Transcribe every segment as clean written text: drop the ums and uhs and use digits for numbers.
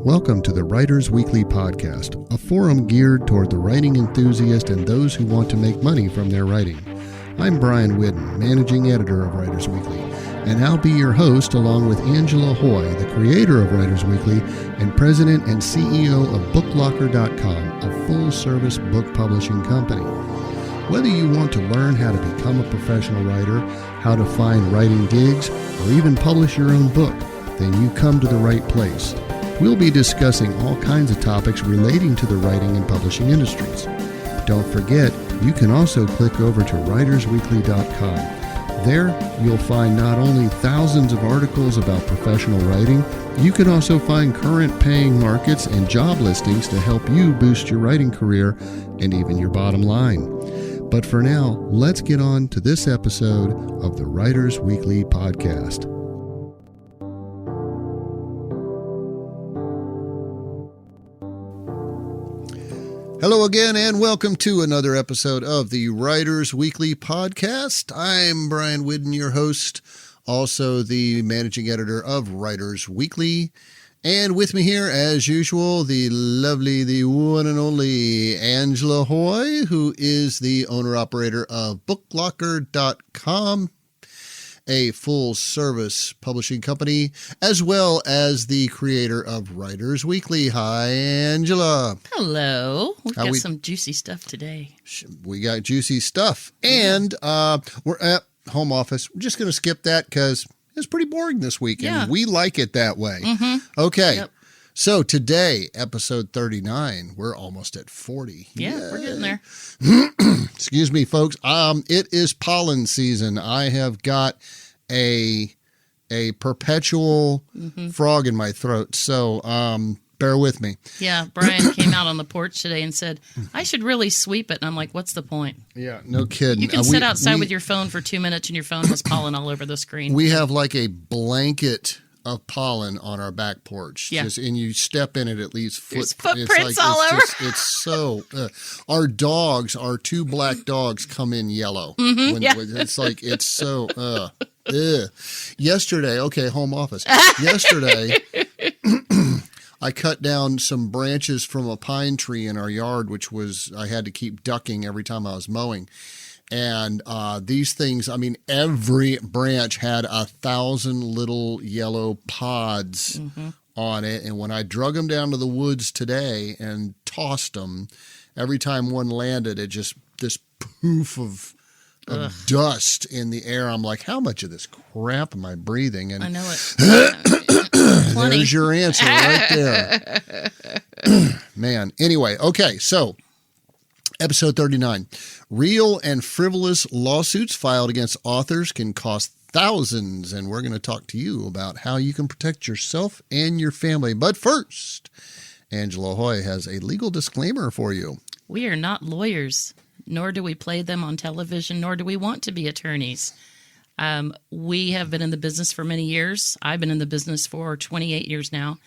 Welcome to the Writers Weekly podcast, a forum geared toward the writing enthusiast and those who want to make money from their writing. I'm Brian Whidden, managing editor of Writers Weekly, and I'll be your host along with Angela Hoy, the creator of Writers Weekly and president and CEO of BookLocker.com, a full-service book publishing company. Whether you want to learn how to become a professional writer, how to find writing gigs, or even publish your own book, then you come to the right place. We'll be discussing all kinds of topics relating to the writing and publishing industries. Don't forget, you can also click over to WritersWeekly.com. There, you'll find not only thousands of articles about professional writing, you can also find current paying markets and job listings to help you boost your writing career and even your bottom line. But for now, let's get on to this episode of the Writers Weekly podcast. Hello again, and welcome to another episode of the Writers Weekly podcast. I'm Brian Whidden, your host, also the managing editor of Writers Weekly. And with me here, as usual, the lovely, the one and only Angela Hoy, who is the owner-operator of BookLocker.com, a full-service publishing company, as well as the creator of Writers Weekly. Hi, Angela. Hello. We've got some juicy stuff today. We got juicy stuff. And we're at home office. We're just going to skip that because it's pretty boring this week, and we like it that way. Mm-hmm. Okay. Yep. So today, episode 39, we're almost at 40. Yeah, we're getting there. Excuse me, folks. It is pollen season. I have got a perpetual frog in my throat, so bear with me. Yeah, Brian came out on the porch today and said, I should really sweep it. And I'm like, what's the point? Yeah, no kidding. You can sit outside with your phone for 2 minutes and your phone has pollen all over the screen. We have like a blanket of pollen on our back porch. Yeah. And you step in it at least footprints all over. It's so, our dogs, our two black dogs come in yellow. It's like, it's so, Yesterday, home office. Yesterday, I cut down some branches from a pine tree in our yard, which I had to keep ducking every time I was mowing. And these things, I mean, every branch had 1,000 little yellow pods on it. And when I drug them down to the woods today and tossed them, every time one landed, it just, this poof of dust in the air. I'm like, how much of this crap am I breathing? And I know it. There's your answer right there. Man. Anyway, okay, so episode 39. Real and frivolous lawsuits filed against authors can cost thousands, and we're going to talk to you about how you can protect yourself and your family. But first, Angela Hoy has a legal disclaimer for you. We are not lawyers, nor do we play them on television, nor do we want to be attorneys. We have been in the business for many years. I've been in the business for 28 years now,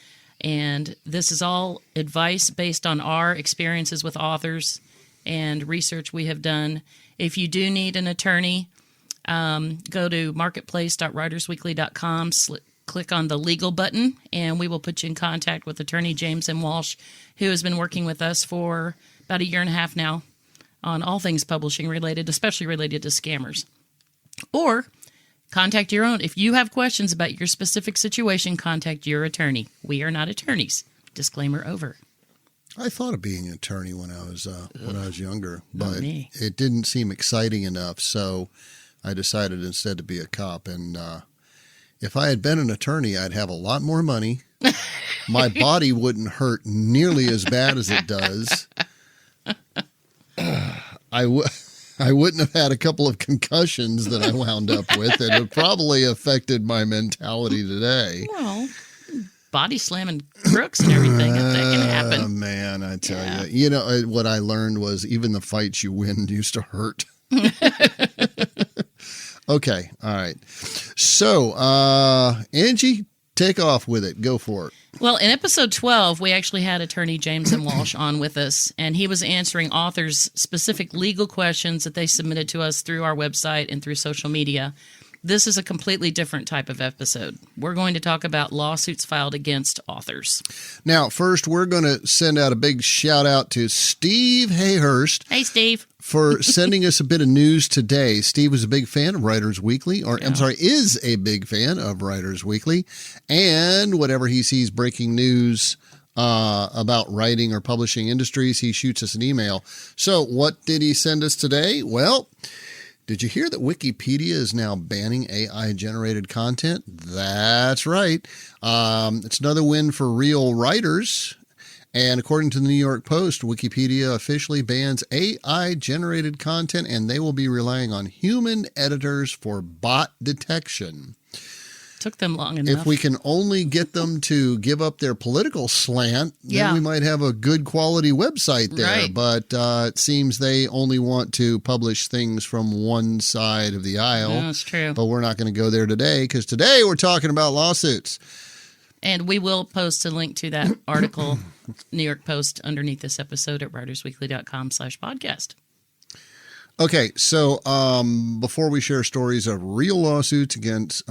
and this is all advice based on our experiences with authors and research we have done. If you do need an attorney, go to marketplace.writersweekly.com, click on the legal button, and we will put you in contact with attorney James M. Walsh, who has been working with us for about a year and a half now on all things publishing related, especially related to scammers. Or contact your own. If you have questions about your specific situation, contact your attorney. We are not attorneys. Disclaimer over. I thought of being an attorney when I was younger, but it didn't seem exciting enough, so I decided instead to be a cop. And if I had been an attorney, I'd have a lot more money. My body wouldn't hurt nearly as bad as it does. I wouldn't have had a couple of concussions that I wound up with. It would probably affected my mentality today. Well, body slamming crooks and everything, if that can happen. Oh, man, I tell you. You know, what I learned was even the fights you win used to hurt. Okay, all right. So, Angie, take off with it. Go for it. Well, in episode 12, we actually had attorney James M. Walsh on with us, and he was answering authors' specific legal questions that they submitted to us through our website and through social media. this is a completely different type of episode. We're going to talk about lawsuits filed against authors. Now, first, we're going to send out a big shout out to Steve Hayhurst. Hey, Steve. For sending us a bit of news today. Steve was a big fan of Writers Weekly, is a big fan of Writers Weekly, and whatever he sees breaking news about writing or publishing industries, he shoots us an email. So what did he send us today? Well, did you hear that Wikipedia is now banning AI-generated content? That's right. It's another win for real writers. And according to the New York Post, Wikipedia officially bans AI-generated content, and they will be relying on human editors for bot detection. Took them long enough. If we can only get them to give up their political slant, then we might have a good quality website there. Right. But it seems they only want to publish things from one side of the aisle. No, that's true. But we're not going to go there today, because today we're talking about lawsuits. And we will post a link to that article, New York Post, underneath this episode at writersweekly.com/podcast. Okay, so before we share stories of real lawsuits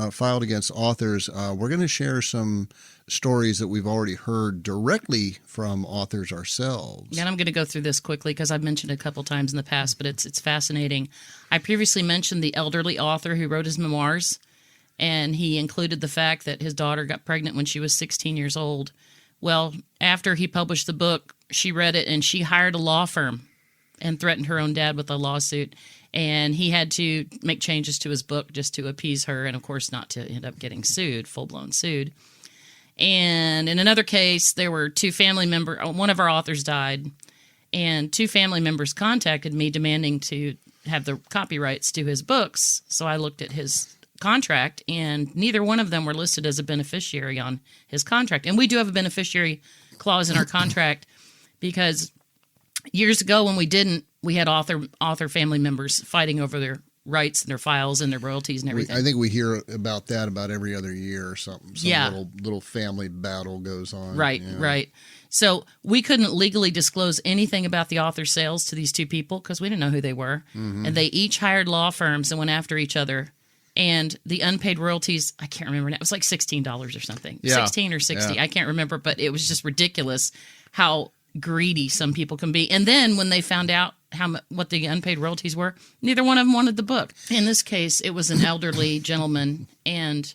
filed against authors, we're going to share some stories that we've already heard directly from authors ourselves. And I'm going to go through this quickly because I've mentioned it a couple times in the past, but it's fascinating. I previously mentioned the elderly author who wrote his memoirs, and he included the fact that his daughter got pregnant when she was 16 years old. Well, after he published the book, she read it, and she hired a law firm and threatened her own dad with a lawsuit. And he had to make changes to his book just to appease her and, of course, not to end up getting sued, full-blown sued. And in another case, there were two family members. One of our authors died, and two family members contacted me demanding to have the copyrights to his books. So I looked at his contract, and neither one of them were listed as a beneficiary on his contract. And we do have a beneficiary clause in our contract because years ago when we didn't, we had author family members fighting over their rights and their files and their royalties and everything. I think we hear about that about every other year or something. Some little family battle goes on. Right, right. So we couldn't legally disclose anything about the author sales to these two people because we didn't know who they were. Mm-hmm. And they each hired law firms and went after each other. And the unpaid royalties, I can't remember now. It was like $16 or something. Yeah. 16 or 60. I can't remember, but it was just ridiculous how greedy some people can be. And then when they found out what the unpaid royalties were, neither one of them wanted the book. In this case, it was an elderly gentleman, and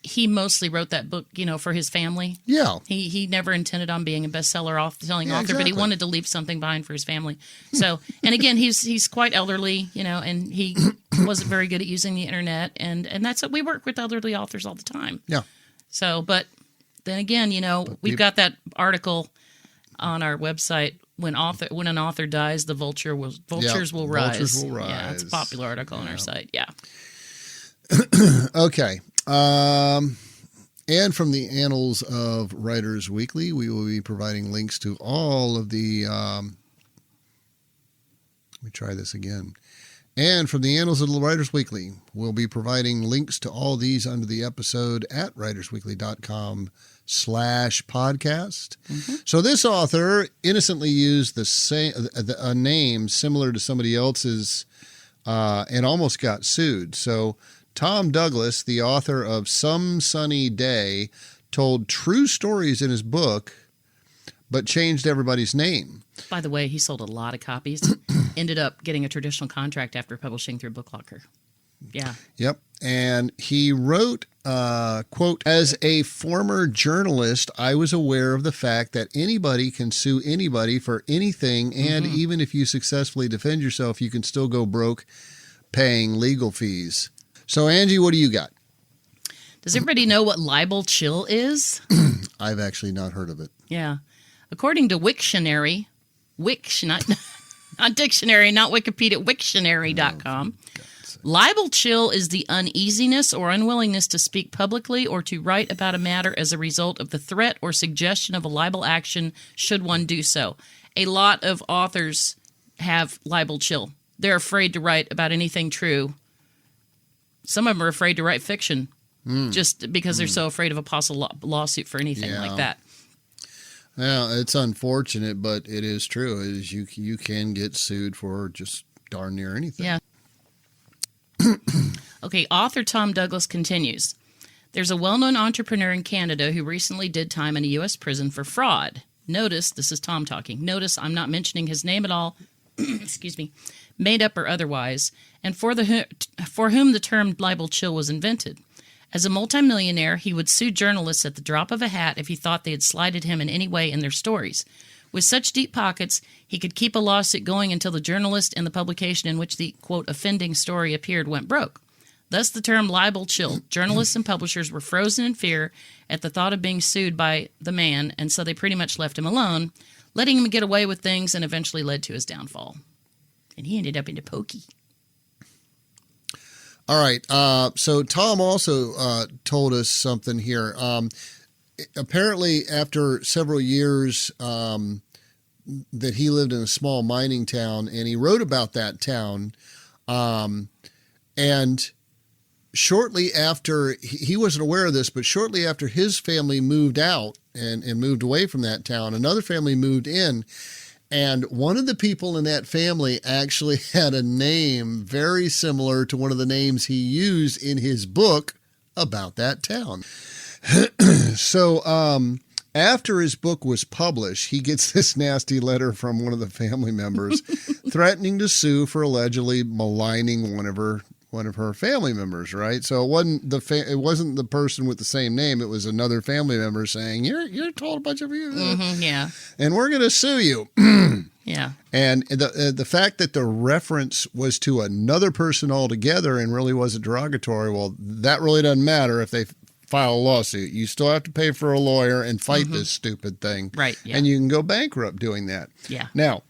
he mostly wrote that book, for his family. Yeah. He never intended on being a bestseller selling author, exactly. But he wanted to leave something behind for his family. So, and again, he's quite elderly, and he wasn't very good at using the internet, and that's what we work with elderly authors all the time. Yeah. So, but then again, we've got that article on our website. When an author dies, the vultures will rise. Vultures will rise. Yeah, it's a popular article on our site. Yeah. Okay. And from the annals of Writers Weekly, we will be providing links to all of the. Let me try this again. And from the annals of the Writers Weekly, we'll be providing links to all these under the episode at writersweekly.com/podcast. Mm-hmm. So this author innocently used a name similar to somebody else's and almost got sued. So Tom Douglas, the author of Some Sunny Day, told true stories in his book, but changed everybody's name. By the way, he sold a lot of copies. Ended up getting a traditional contract after publishing through BookLocker. Yeah. Yep. And he wrote, quote, "As a former journalist, I was aware of the fact that anybody can sue anybody for anything, and even if you successfully defend yourself, you can still go broke paying legal fees." So, Angie, what do you got? Does everybody know what libel chill is? I've actually not heard of it. Yeah. According to Wiktionary, not dictionary, not Wikipedia, Wiktionary.com, libel chill is the uneasiness or unwillingness to speak publicly or to write about a matter as a result of the threat or suggestion of a libel action should one do so. A lot of authors have libel chill. They're afraid to write about anything true. Some of them are afraid to write fiction just because they're so afraid of a possible lawsuit for anything like that. Well, it's unfortunate, but it is true. Is you can get sued for just darn near anything. Yeah. Okay, author Tom Douglas continues. There's a well-known entrepreneur in Canada who recently did time in a U.S. prison for fraud. Notice, this is Tom talking. Notice I'm not mentioning his name at all. Excuse me. Made up or otherwise, and for whom the term libel chill was invented. As a multimillionaire, he would sue journalists at the drop of a hat if he thought they had slighted him in any way in their stories. With such deep pockets, he could keep a lawsuit going until the journalist and the publication in which the, quote, offending story appeared went broke. Thus the term libel chilled. Journalists and publishers were frozen in fear at the thought of being sued by the man, and so they pretty much left him alone, letting him get away with things, and eventually led to his downfall. And he ended up into pokey. All right. So Tom also told us something here. Apparently, after several years that he lived in a small mining town, and he wrote about that town, and shortly after, he wasn't aware of this, but shortly after his family moved out and moved away from that town, another family moved in. And one of the people in that family actually had a name very similar to one of the names he used in his book about that town. So after his book was published, he gets this nasty letter from one of the family members threatening to sue for allegedly maligning one of her family members, right? So it wasn't the person with the same name. It was another family member saying, "You're told a bunch of you, yeah, and we're going to sue you." Yeah, and the fact that the reference was to another person altogether and really wasn't derogatory, well, that really doesn't matter if they file a lawsuit. You still have to pay for a lawyer and fight this stupid thing, right? Yeah. And you can go bankrupt doing that. Yeah. Now,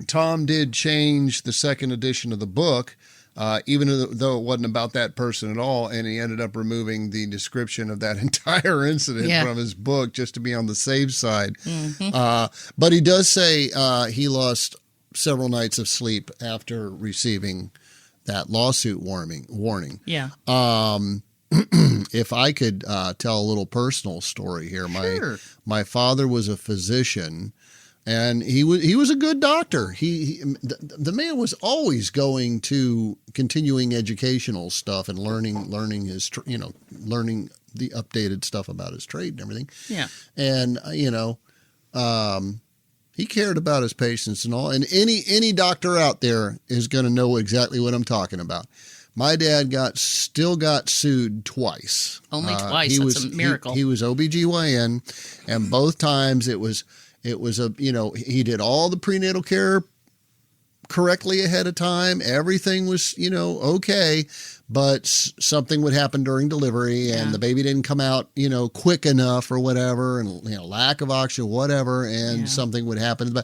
Tom did change the second edition of the book. Even though it wasn't about that person at all, and he ended up removing the description of that entire incident from his book just to be on the safe side. But he does say he lost several nights of sleep after receiving that lawsuit warning. Yeah. If I could tell a little personal story here, Sure. my father was a physician. And he was a good doctor. The man was always going to continuing educational stuff and learning his learning the updated stuff about his trade and everything. Yeah. And he cared about his patients and all. And any doctor out there is going to know exactly what I'm talking about. My dad still got sued twice. Only twice. That's a miracle. He was OBGYN, and both times it was he did all the prenatal care correctly ahead of time. Everything was, okay, but something would happen during delivery and the baby didn't come out, quick enough or whatever, and, lack of oxygen, whatever, and something would happen.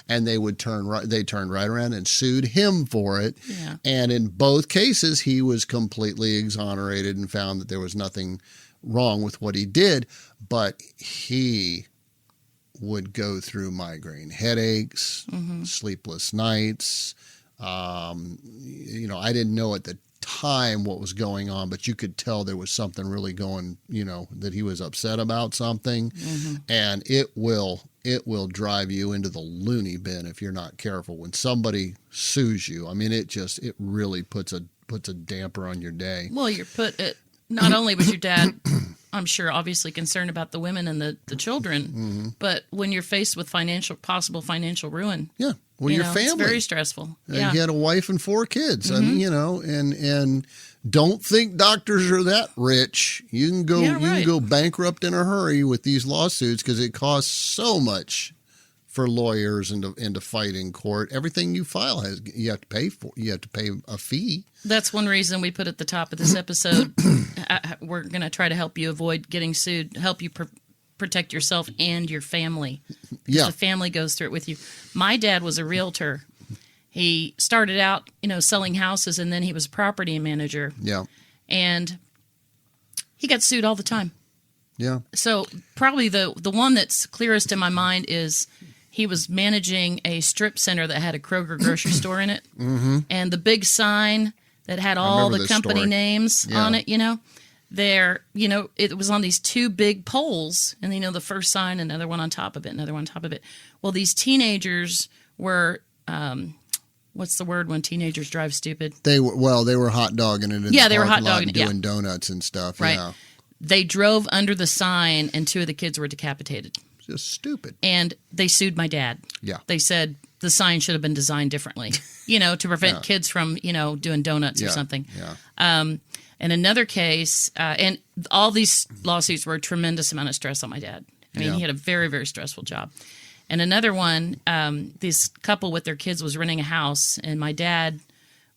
And they turned right around and sued him for it. Yeah. And in both cases, he was completely exonerated and found that there was nothing wrong with what he did, but he would go through migraine headaches, sleepless nights. I didn't know at the time what was going on, but you could tell there was something really going, that he was upset about something. And it will drive you into the loony bin if you're not careful. When somebody sues you, I mean, it really puts a damper on your day. Well, not only was your dad, I'm sure, obviously concerned about the women and the children, but when you're faced with possible financial ruin, your family, it's very stressful. And he had a wife and 4 kids. I mean, and don't think doctors are that rich. You can go bankrupt in a hurry with these lawsuits because it costs so much for lawyers and to fight in court. Everything you file you have to pay for. You have to pay a fee. That's one reason we put at the top of this episode, we're going to try to help you avoid getting sued, help you protect yourself and your family. Yeah. The family goes through it with you. My dad was a realtor. He started out, selling houses, and then he was a property manager. Yeah. And he got sued all the time. Yeah. So probably the one that's clearest in my mind is he was managing a strip center that had a Kroger grocery store in it. And the big sign that had all the company names on it, it was on these 2 big poles, and the first sign, another one on top of it, another one on top of it. Well, these teenagers were what's the word when teenagers drive stupid? They were hot dogging it in Yeah, the they were parking hot lot dogging and it, yeah. doing donuts and stuff. Right. Yeah. They drove under the sign, and 2 of the kids were decapitated. Just stupid. And they sued my dad. Yeah. They said the sign should have been designed differently, to prevent kids from, doing donuts or something. Yeah. And another case, and all these lawsuits were a tremendous amount of stress on my dad. I mean, he had a very, very stressful job. And another one, this couple with their kids was renting a house, and my dad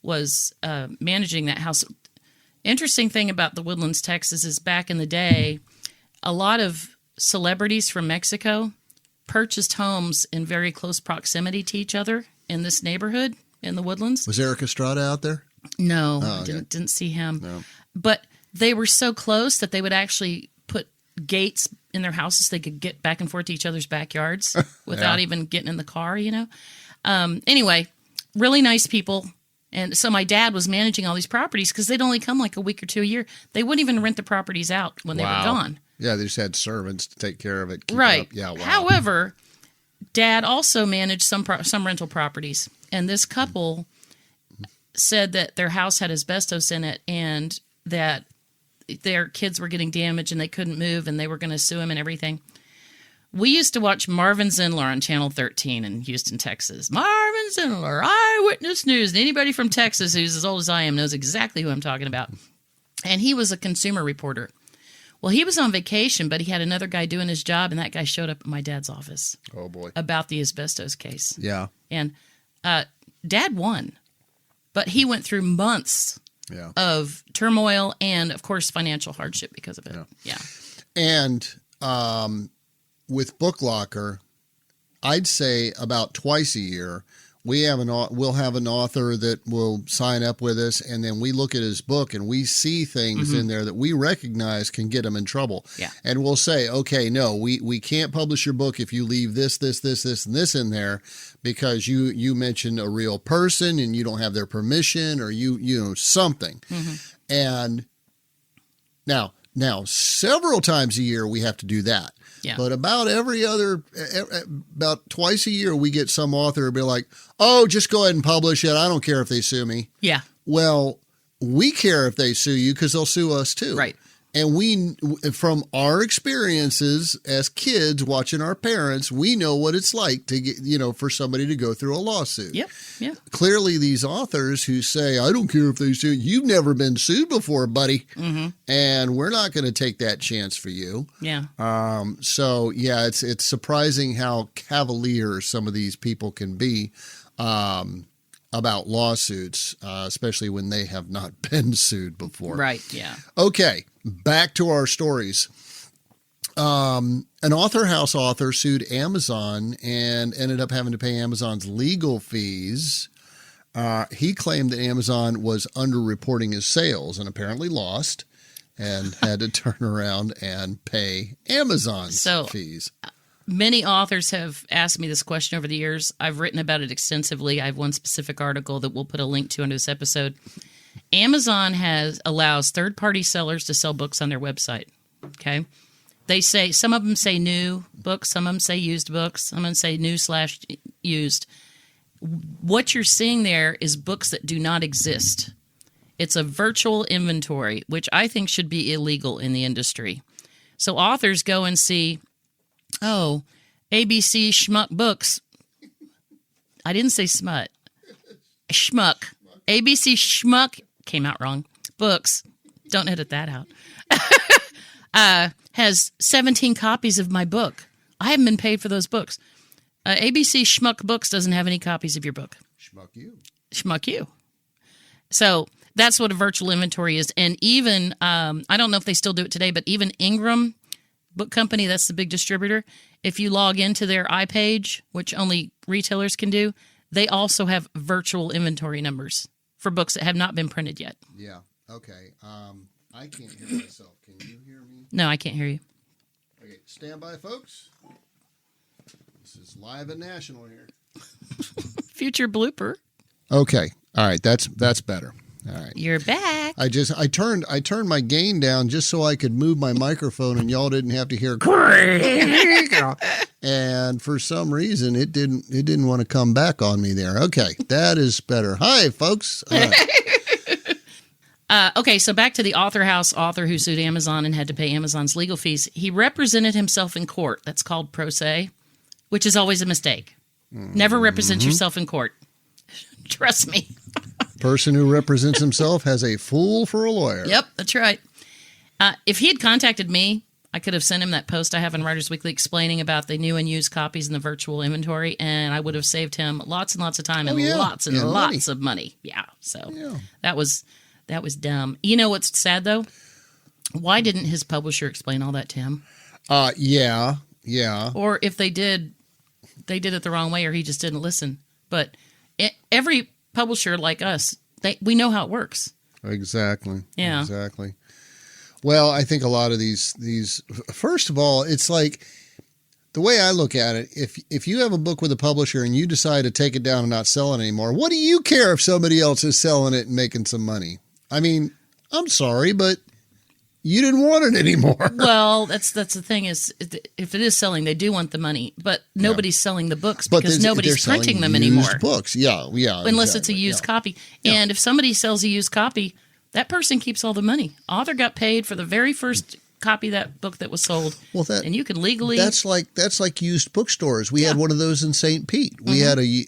was managing that house. Interesting thing about the Woodlands, Texas, is back in the day, a lot of celebrities from Mexico purchased homes in very close proximity to each other in this neighborhood in the Woodlands. Was Eric Estrada out there? No, okay. didn't see him. No. But they were so close that they would actually put gates in their houses. They could get back and forth to each other's backyards without even getting in the car, Anyway, really nice people. And so my dad was managing all these properties because they'd only come like a week or 2 a year. They wouldn't even rent the properties out when they were gone. Yeah, they just had servants to take care of it. Right. It up. Yeah, wow. However, Dad also managed some rental properties. And this couple said that their house had asbestos in it and that their kids were getting damaged and they couldn't move and they were going to sue him and everything. We used to watch Marvin Zindler on Channel 13 in Houston, Texas. Marvin Zindler, Eyewitness News. And anybody from Texas who's as old as I am knows exactly who I'm talking about. And he was a consumer reporter. Well, he was on vacation, but he had another guy doing his job, and that guy showed up at my dad's office. Oh, boy. About the asbestos case. Yeah. And Dad won. But he went through months of turmoil and, of course, financial hardship because of it. Yeah. And with Book Locker, I'd say about twice a year, we'll have an author that will sign up with us, and then we look at his book and we see things in there that we recognize can get him in trouble. Yeah. And we'll say, okay, no, we can't publish your book if you leave this, and this in there because you mentioned a real person and you don't have their permission or something. And now several times a year we have to do that. Yeah. But about twice a year, we get some author be like, oh, just go ahead and publish it. I don't care if they sue me. Yeah. Well, we care if they sue you because they'll sue us too. Right. And we, from our experiences as kids watching our parents, we know what it's like to get, for somebody to go through a lawsuit. Yep. Yeah. Clearly, these authors who say, I don't care if they sue, you've never been sued before, buddy. And we're not going to take that chance for you. Yeah. So, yeah, it's surprising how cavalier some of these people can be about lawsuits, especially when they have not been sued before. Right. Yeah. Okay. Back to our stories. An author house author sued Amazon and ended up having to pay Amazon's legal fees. He claimed that Amazon was underreporting his sales and apparently lost and had to turn around and pay Amazon's fees. Many authors have asked me this question over the years. I've written about it extensively. I have one specific article that we'll put a link to under this episode. Amazon allows third-party sellers to sell books on their website. Okay, they say some of them say new books, some of them say used books, some of them say new/used. What you're seeing there is books that do not exist. It's a virtual inventory, which I think should be illegal in the industry. So authors go and see, oh, ABC Schmuck Books. I didn't say smut. Schmuck. ABC Schmuck came out wrong. Books. Don't edit that out. Has 17 copies of my book. I haven't been paid for those books. ABC Schmuck Books doesn't have any copies of your book. Schmuck you. Schmuck you. So that's what a virtual inventory is. And even, I don't know if they still do it today, but even Ingram Book Company, that's the big distributor, if you log into their iPage, which only retailers can do, they also have virtual inventory numbers for books that have not been printed yet. Yeah. Okay. I can't hear myself. Can you hear me? No, I can't hear you. Okay. Stand by, folks. This is live and national here. Future blooper. Okay. All right. That's better. All right. You're back. I turned my gain down just so I could move my microphone and y'all didn't have to hear. and for some reason it didn't want to come back on me there. Okay, that is better. Hi, folks. All right. Okay, so back to the author who sued Amazon and had to pay Amazon's legal fees. He represented himself in court. That's called pro se, which is always a mistake. Never represent yourself in court. Trust me. Person who represents himself has a fool for a lawyer. Yep, that's right. If he had contacted me, I could have sent him that post I have in Writers Weekly explaining about the new and used copies in the virtual inventory, and I would have saved him lots and lots of time and lots and lots of money. Yeah, so that was dumb. You know what's sad, though? Why didn't his publisher explain all that to him? Yeah. Or if they did it the wrong way, or he just didn't listen. But every publisher like us, we know how it works. Exactly. Yeah. Exactly. Well, I think a lot of these, first of all, it's like the way I look at it, if you have a book with a publisher and you decide to take it down and not sell it anymore, what do you care if somebody else is selling it and making some money? I mean, I'm sorry, but you didn't want it anymore. Well, that's the thing is, if it is selling, they do want the money, but nobody's selling the books because nobody's printing them anymore. Books, yeah. Unless it's a used copy. Yeah. And if somebody sells a used copy, that person keeps all the money. Author got paid for the very first copy of that book that was sold. Well, and you can legally. That's like used bookstores. We had one of those in St. Pete. We had a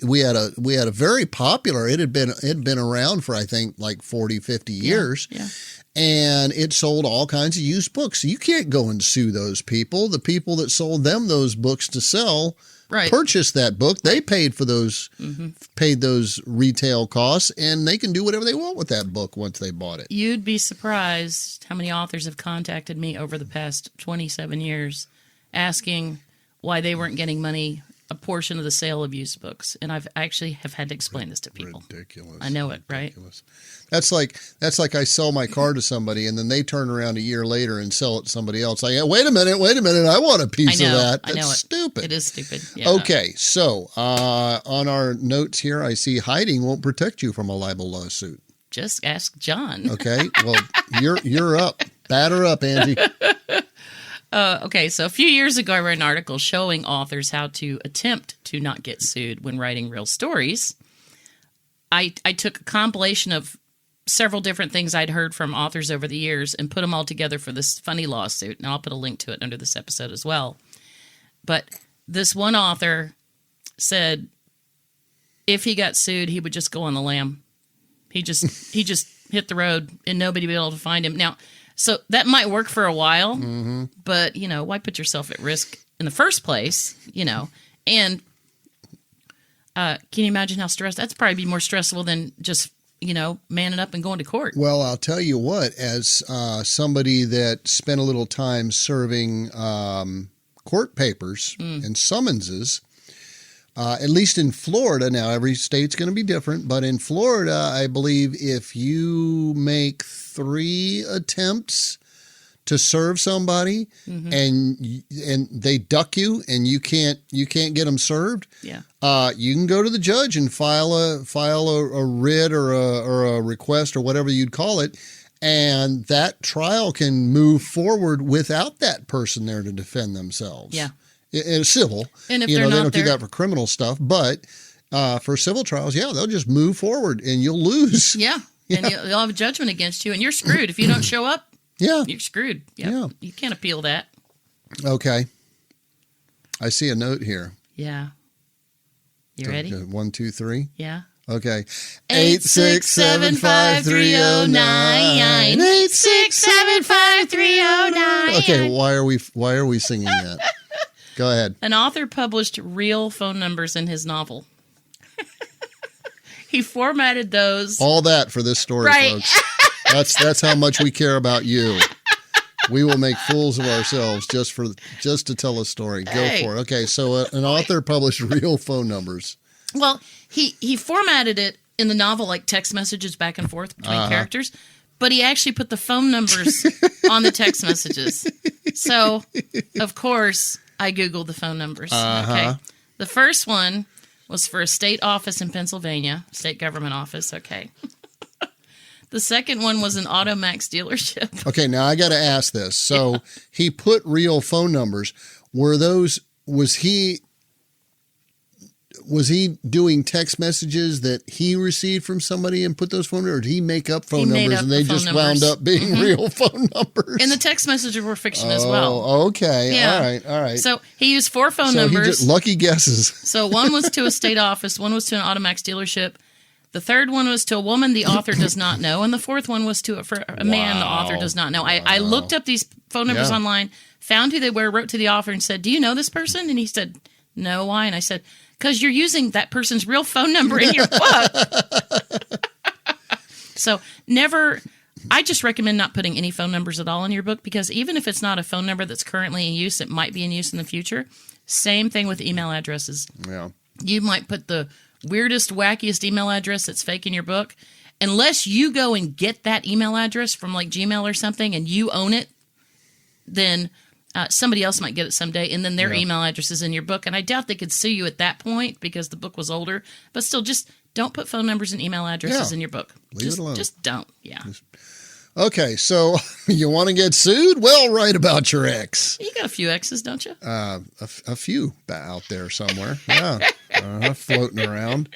very popular. It had been around for I think like 40, 50 years. Yeah. And it sold all kinds of used books. So you can't go and sue those people. The people that sold them those books to sell purchased that book. They paid for those, paid those retail costs, and they can do whatever they want with that book once they bought it. You'd be surprised how many authors have contacted me over the past 27 years asking why they weren't getting money, a portion of the sale of used books. And I've actually have had to explain this to people. Ridiculous. I know it, right? That's like I sell my car to somebody and then they turn around a year later and sell it to somebody else. Like, wait a minute, I want a piece of that. That's stupid. It is stupid. Yeah. Okay, so on our notes here, I see hiding won't protect you from a libel lawsuit. Just ask John. Okay, well, you're up. Batter up, Angie. Okay, so a few years ago, I read an article showing authors how to attempt to not get sued when writing real stories. I took a compilation of several different things I'd heard from authors over the years and put them all together for this funny lawsuit, and I'll put a link to it under this episode as well. But this one author said if he got sued, he would just go on the lam. He just hit the road, and nobody would be able to find him. Now, so that might work for a while, but, why put yourself at risk in the first place, And can you imagine how stressed? That's probably be more stressful than just, manning up and going to court. Well, I'll tell you what, as somebody that spent a little time serving court papers and summonses, at least in Florida, now every state's going to be different, but in Florida, I believe if you make 3 attempts to serve somebody and they duck you and you can't get them served, you can go to the judge and file a writ or a request or whatever you'd call it, and that trial can move forward without that person there to defend themselves. Yeah. It's civil. And if they not don't do that for criminal stuff, but for civil trials, they'll just move forward and you'll lose. Yeah. And they'll have a judgment against you and you're screwed. If you don't show up, you're screwed. Yep. Yeah. You can't appeal that. Okay. I see a note here. Yeah. You ready? 1, 2, 3. Yeah. Okay. 8675309. 8675309. Okay, why are we singing that? Go ahead. An author published real phone numbers in his novel. He formatted those. All that for this story, folks. That's how much we care about you. We will make fools of ourselves just to tell a story. Go for it. Okay, so an author published real phone numbers. Well, he formatted it in the novel like text messages back and forth between characters, but he actually put the phone numbers on the text messages. So, of course, I Googled the phone numbers. Okay. The first one was for a state office in Pennsylvania, state government office. Okay. The second one was an Automax dealership. Okay, now I got to ask this. So he put real phone numbers. Were those was he doing text messages that he received from somebody and put those phone numbers? Or did he make up phone numbers and they just wound up being real phone numbers? And the text messages were fiction as well. Okay. Yeah. All right. So he used 4 phone numbers. Lucky guesses. So one was to a state office, one was to an Automax dealership. The third one was to a woman the author does not know. And the fourth one was to a man the author does not know. I looked up these phone numbers online, found who they were, wrote to the author and said, "Do you know this person?" And he said, "No, why?" And I said, "Because you're using that person's real phone number in your book." So I just recommend not putting any phone numbers at all in your book, because even if it's not a phone number that's currently in use, it might be in use in the future. Same thing with email addresses. Yeah. You might put the weirdest, wackiest email address that's fake in your book. Unless you go and get that email address from like Gmail or something and you own it, then somebody else might get it someday, and then their email address is in your book. And I doubt they could sue you at that point because the book was older. But still, just don't put phone numbers and email addresses in your book. Leave it alone. Just don't. Yeah. Okay, so you want to get sued? Well, write about your ex. You got a few exes, don't you? A few out there somewhere. Yeah, floating around.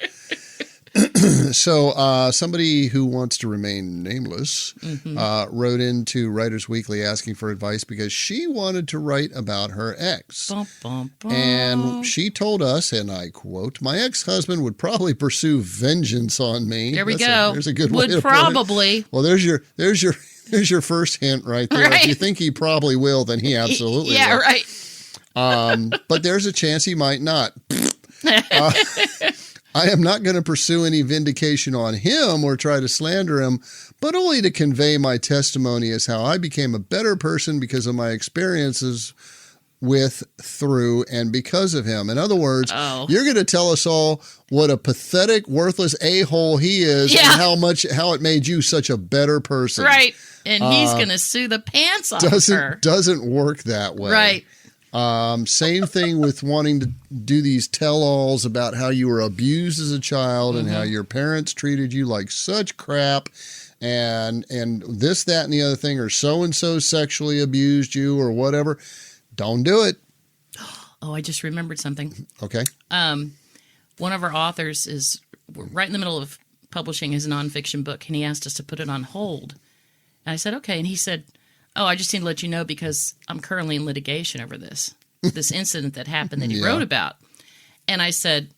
So somebody who wants to remain nameless wrote into Writers Weekly asking for advice because she wanted to write about her ex. Bum, bum, bum. And she told us, and I quote, "My ex-husband would probably pursue vengeance on me." There we go. There's a good way to probably. Put it. Well, there's your first hint right there. Right. If you think he probably will, then he absolutely will. Yeah, right. But there's a chance he might not. I am not going to pursue any vindication on him or try to slander him, but only to convey my testimony as how I became a better person because of my experiences with, through, and because of him. In other words, you're going to tell us all what a pathetic, worthless a-hole he is and how it made you such a better person. Right. And he's going to sue the pants off her. Doesn't work that way. Right. Same thing with wanting to do these tell-alls about how you were abused as a child and how your parents treated you like such crap and this, that, and the other thing, or so-and-so sexually abused you or whatever. Don't do it. Oh, I just remembered something. Okay. One of our authors is right in the middle of publishing his nonfiction book, and he asked us to put it on hold. And I said, okay. And he said, "Oh, I just need to let you know because I'm currently in litigation over this incident that happened that he wrote about." And I said,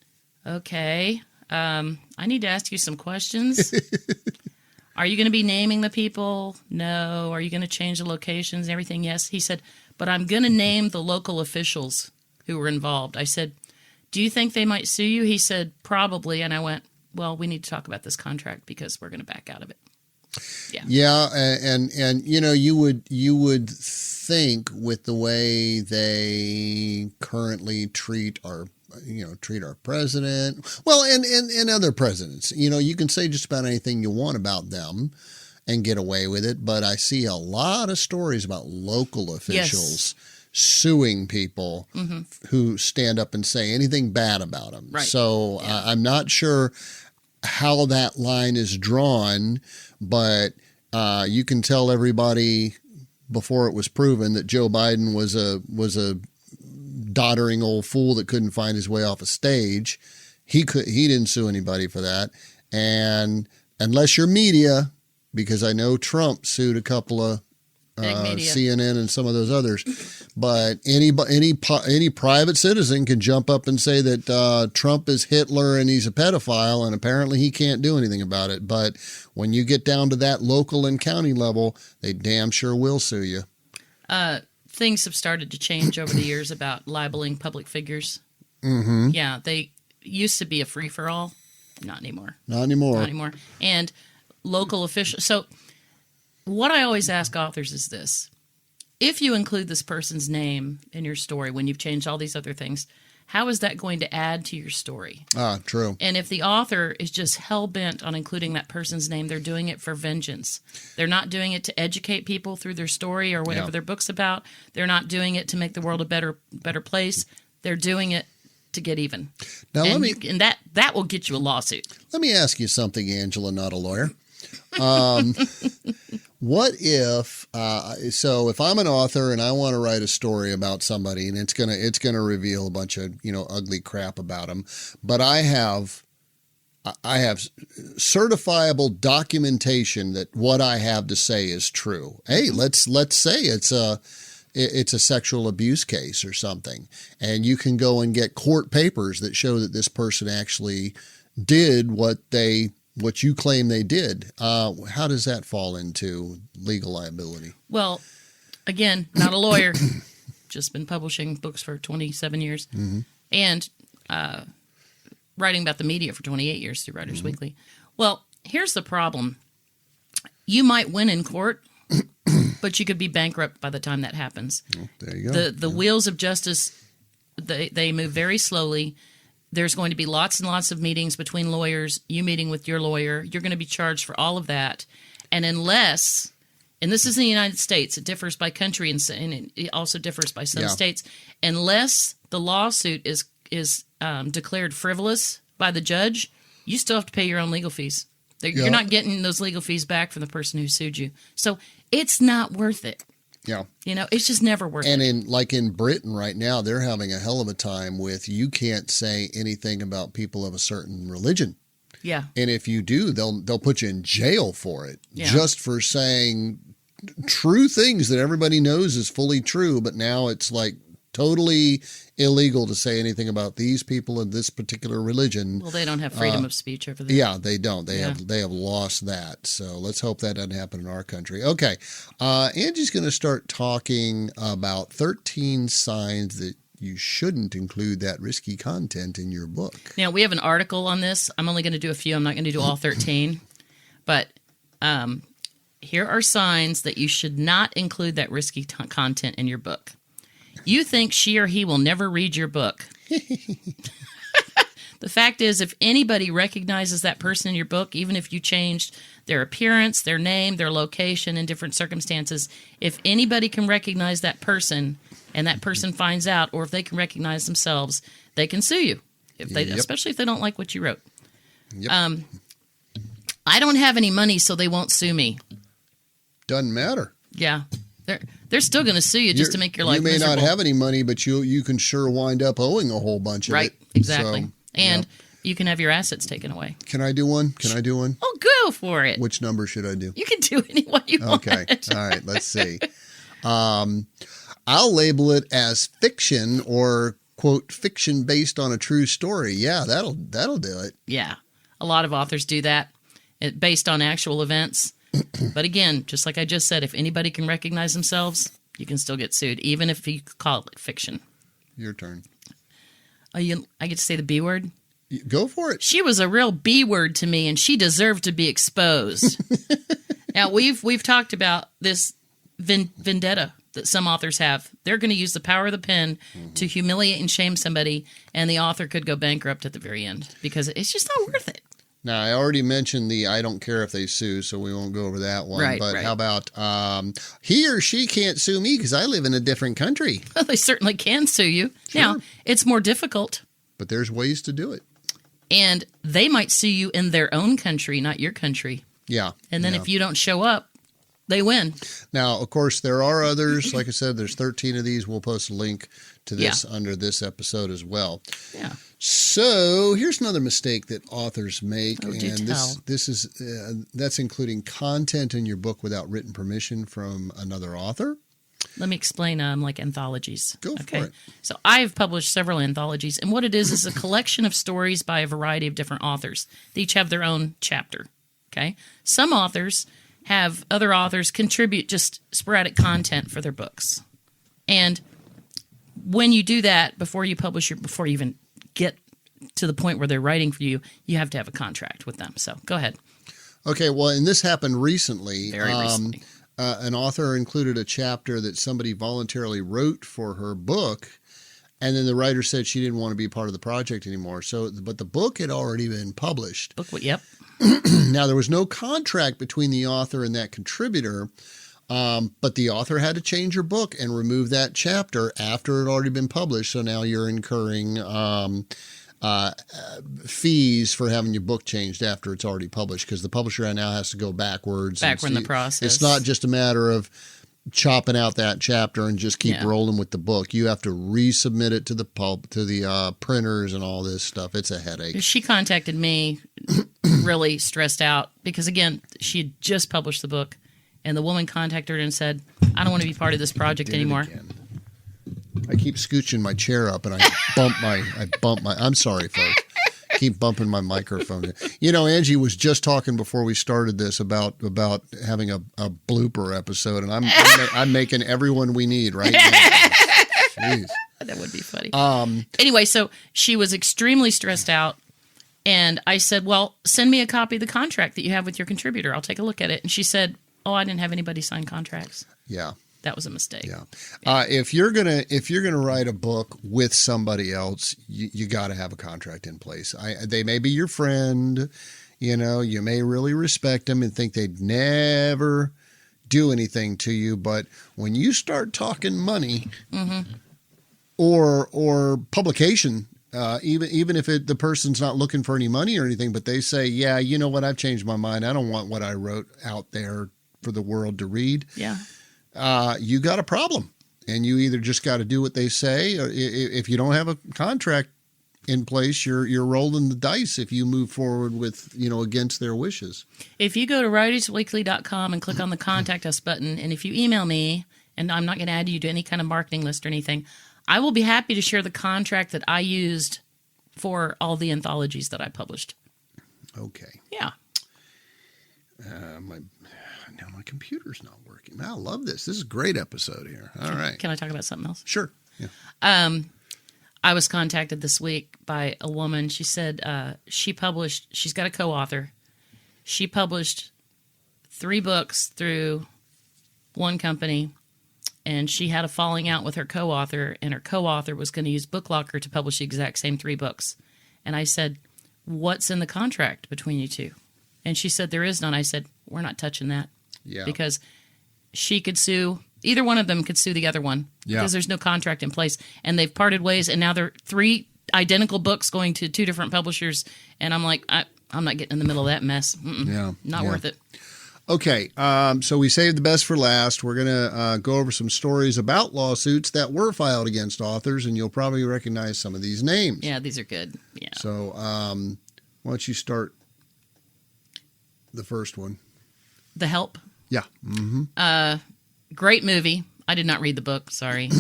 "Okay, I need to ask you some questions. Are you going to be naming the people? No. Are you going to change the locations and everything? Yes." He said, "But I'm going to name the local officials who were involved." I said, "Do you think they might sue you?" He said, "Probably." And I went, "Well, we need to talk about this contract because we're going to back out of it." Yeah, and you know, you would think with the way they currently treat our president, well, and other presidents, you know, you can say just about anything you want about them and get away with it, but I see a lot of stories about local officials suing people who stand up and say anything bad about them. Right. So I'm not sure how that line is drawn, but you can tell everybody before it was proven that Joe Biden was a doddering old fool that couldn't find his way off a stage. He didn't sue anybody for that, and unless you're media, because I know Trump sued a couple of CNN and some of those others, but any private citizen can jump up and say that Trump is Hitler and he's a pedophile, and apparently he can't do anything about it. But when you get down to that local and county level, they damn sure will sue you. Things have started to change over the years about libeling public figures. Mm-hmm. Yeah, they used to be a free-for-all. Not anymore. Not anymore. Not anymore. And local officials. So what I always ask authors is this. If you include this person's name in your story when you've changed all these other things, how is that going to add to your story? True. And if the author is just hell-bent on including that person's name, they're doing it for vengeance. They're not doing it to educate people through their story or whatever their book's about. They're not doing it to make the world a better place. They're doing it to get even. Now, and that will get you a lawsuit. Let me ask you something, Angela, not a lawyer. What if, so if I'm an author and I want to write a story about somebody and it's gonna reveal a bunch of, ugly crap about them, but I have certifiable documentation that what I have to say is true. Hey, let's say it's a sexual abuse case or something, and you can go and get court papers that show that this person actually did what you claim they did. How does that fall into legal liability? Well, again, not a lawyer, just been publishing books for 27 years and writing about the media for 28 years through Writers Weekly. Well, here's the problem. You might win in court, but you could be bankrupt by the time that happens. Oh, there you go. The wheels of justice, they move very slowly. There's going to be lots and lots of meetings between lawyers, you meeting with your lawyer. You're going to be charged for all of that. And unless, and this is in the United States, it differs by country and it also differs by some states, unless the lawsuit is declared frivolous by the judge, you still have to pay your own legal fees. You're not getting those legal fees back from the person who sued you. So it's not worth it. Yeah. It's just never worth it. And in Britain right now, they're having a hell of a time with you can't say anything about people of a certain religion. Yeah. And if you do, they'll put you in jail for it just for saying true things that everybody knows is fully true. But now it's like totally illegal to say anything about these people in this particular religion. Well, they don't have freedom of speech over there. Yeah, they don't. They have lost that. So let's hope that doesn't happen in our country. Okay, Angie's going to start talking about 13 signs that you shouldn't include that risky content in your book. Now, we have an article on this. I'm only going to do a few. I'm not going to do all 13. But here are signs that you should not include that risky content in your book. You think she or he will never read your book. The fact is, if anybody recognizes that person in your book, even if you changed their appearance, their name, their location in different circumstances, if anybody can recognize that person and that person finds out, or if they can recognize themselves, they can sue you, especially if they don't like what you wrote. Yep. I don't have any money, so they won't sue me. Doesn't matter. Yeah. They're still going to sue you just to make your life miserable. You may not have any money, but you can sure wind up owing a whole bunch of it. Right, exactly. So, and you can have your assets taken away. Can I do one? Oh, go for it. Which number should I do? You can do any one you want. Okay. All right. Let's see. I'll label it as fiction or, quote, fiction based on a true story. Yeah, that'll do it. Yeah. A lot of authors do that based on actual events. But again, just like I just said, if anybody can recognize themselves, you can still get sued, even if you call it fiction. Your turn. I get to say the B word? Go for it. She was a real B word to me, and she deserved to be exposed. Now, we've talked about this vendetta that some authors have. They're going to use the power of the pen to humiliate and shame somebody, and the author could go bankrupt at the very end because it's just not worth it. Now, I already mentioned I don't care if they sue, so we won't go over that one. Right, but how about he or she can't sue me because I live in a different country? Well, they certainly can sue you. Sure. Now, it's more difficult. But there's ways to do it. And they might sue you in their own country, not your country. Yeah. And then if you don't show up, they win. Now, of course, there are others. Like I said, there's 13 of these. We'll post a link to this under this episode as well. Yeah. So here's another mistake that authors make, and this is that's including content in your book without written permission from another author. Let me explain like anthologies. Go for it. So I've published several anthologies, and what it is a collection of stories by a variety of different authors. They each have their own chapter. Okay. Some authors have other authors contribute just sporadic content for their books. And when you do that, before you even get to the point where they're writing for you, you have to have a contract with them. So go ahead. Okay, well, and this happened recently. Very recently. An author included a chapter that somebody voluntarily wrote for her book, and then the writer said she didn't want to be part of the project anymore. But the book had already been published. Yep. Now, there was no contract between the author and that contributor, but the author had to change her book and remove that chapter after it had already been published. So now you're incurring fees for having your book changed after it's already published, because the publisher now has to go backwards. Backward in the process. It's not just a matter of chopping out that chapter and just keep rolling with the book. You have to resubmit it to the printers and all this stuff. It's a headache. She contacted me really stressed out because, again, she had just published the book, and the woman contacted her and said, I don't want to be part of this project anymore. I keep scooching my chair up and I bump my, I'm sorry, folks. Keep bumping my microphone. You know, Angie was just talking before we started this about having a blooper episode, and I'm making everyone we need right now. Jeez. That would be funny. Anyway, so she was extremely stressed out, and I said, well, send me a copy of the contract that you have with your contributor. I'll take a look at it. And she said, oh, I didn't have anybody sign contracts. Yeah. That was a mistake. Yeah. If you're gonna write a book with somebody else, you got to have a contract in place. They may be your friend, you know, you may really respect them and think they'd never do anything to you, but when you start talking money or publication, even if the person's not looking for any money or anything, but they say, yeah, you know what, I've changed my mind. I don't want what I wrote out there for the world to read. Yeah. You got a problem, and you either just got to do what they say, or if you don't have a contract in place, you're rolling the dice if you move forward with, you know, against their wishes. If you go to WritersWeekly.com and click on the Contact Us button, and if you email me, and I'm not going to add you to any kind of marketing list or anything, I will be happy to share the contract that I used for all the anthologies that I published. Okay. Yeah. Now my computer's not working. I love this. This is a great episode here. All right. Can I talk about something else? Sure. Yeah. I was contacted this week by a woman. She said she's got a co-author. She published 3 books through one company, and she had a falling out with her co-author, and her co-author was going to use BookLocker to publish the exact same 3 books. And I said, what's in the contract between you two? And she said, there is none. I said, we're not touching that. Yeah. Because she could sue, either one of them could sue the other one. Yeah. Because there's no contract in place. And they've parted ways, and now they're 3 identical books going to 2 different publishers. And I'm like, I'm not getting in the middle of that mess. Not worth it. Okay, so we saved the best for last. We're going to go over some stories about lawsuits that were filed against authors, and you'll probably recognize some of these names. Yeah, these are good. Yeah. So why don't you start the first one? The Help. Yeah. Mm-hmm. Great movie. I did not read the book. Sorry.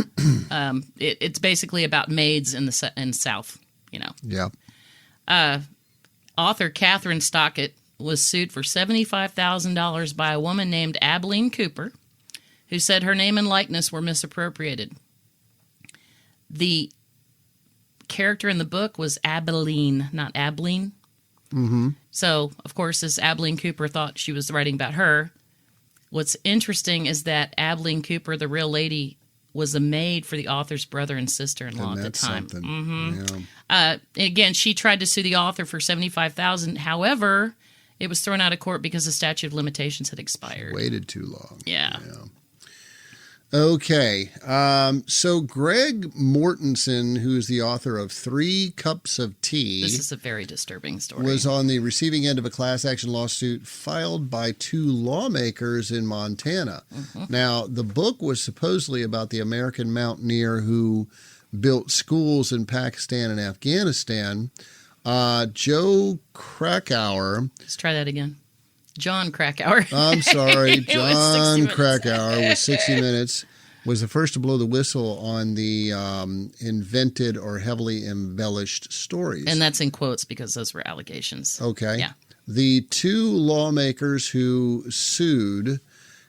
It's basically about maids in the South. You know. Yeah. Author Catherine Stockett was sued for $75,000 by a woman named Abilene Cooper, who said her name and likeness were misappropriated. The character in the book was Abilene, not Abilene. Mm-hmm. So, of course, this Abilene Cooper thought she was writing about her. What's interesting is that Abilene Cooper, the real lady, was a maid for the author's brother and sister-in-law at the time. Something. Yeah. Again, she tried to sue the author for $75,000. However, it was thrown out of court because the statute of limitations had expired. Waited too long. Yeah. Okay. So Greg Mortensen, who is the author of 3 Cups of Tea. This is a very disturbing story. Was on the receiving end of a class action lawsuit filed by 2 lawmakers in Montana. Mm-hmm. Now, the book was supposedly about the American mountaineer who built schools in Pakistan and Afghanistan. Joe Krakauer. Let's try that again. John Krakauer. I'm sorry. John 60 Krakauer with 60 Minutes was the first to blow the whistle on the invented or heavily embellished stories. And that's in quotes because those were allegations. Okay. Yeah. The 2 lawmakers who sued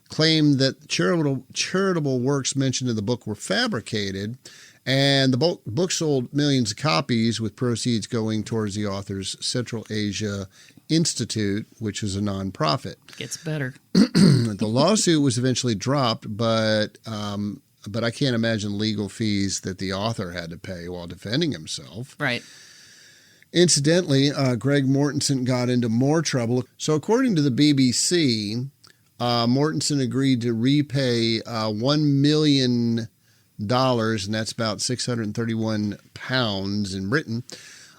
claimed that charitable works mentioned in the book were fabricated, and the book sold millions of copies, with proceeds going towards the author's Central Asia Institute, which is a nonprofit. Gets better. The lawsuit was eventually dropped, but I can't imagine legal fees that the author had to pay while defending himself. Right. Incidentally, Greg Mortensen got into more trouble. So according to the BBC, Mortensen agreed to repay $1 million, and that's about 631 pounds in Britain,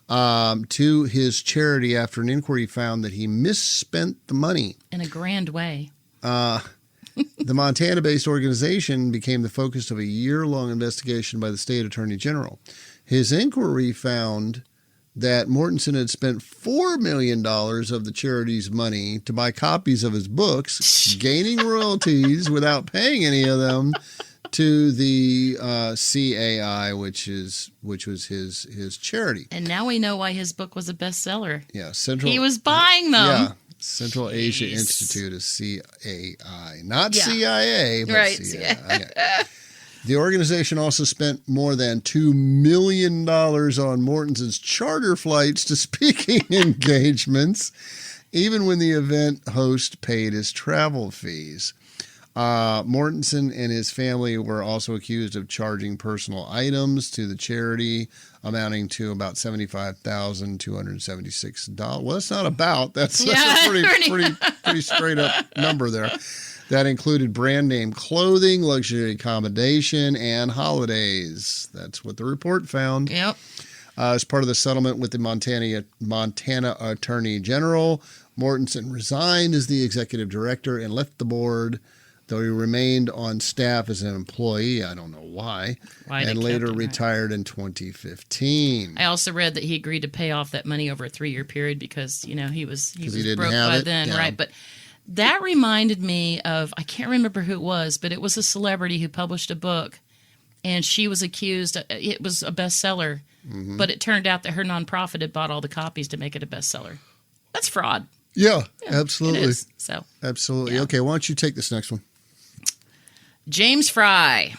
to his charity after an inquiry found that he misspent the money. In a grand way. The Montana-based organization became the focus of a year-long investigation by the state attorney general. His inquiry found that Mortensen had spent $4 million of the charity's money to buy copies of his books, gaining royalties without paying any of them to the CAI, which was his charity. And now we know why his book was a bestseller. Yeah, he was buying them. Yeah, Central Asia Institute is CAI, not CIA, but right. CAI. Okay. The organization also spent more than $2 million on Mortensen's charter flights to speaking engagements, even when the event host paid his travel fees. Mortensen and his family were also accused of charging personal items to the charity, amounting to about $75,276. Well, that's not about. That's a pretty straight up number there. That included brand name clothing, luxury accommodation, and holidays. That's what the report found. Yep. As part of the settlement with the Montana Attorney General, Mortensen resigned as the executive director and left the board, though he remained on staff as an employee. I don't know why. And later retired in 2015. I also read that he agreed to pay off that money over a 3-year period because, he was broke have by it. then, Yeah. right? But that reminded me of, I can't remember who it was, but it was a celebrity who published a book, and she was accused, it was a bestseller, but it turned out that her nonprofit had bought all the copies to make it a bestseller. That's fraud. Yeah, absolutely. It is. So, absolutely. Yeah. Okay, why don't you take this next one? James Fry.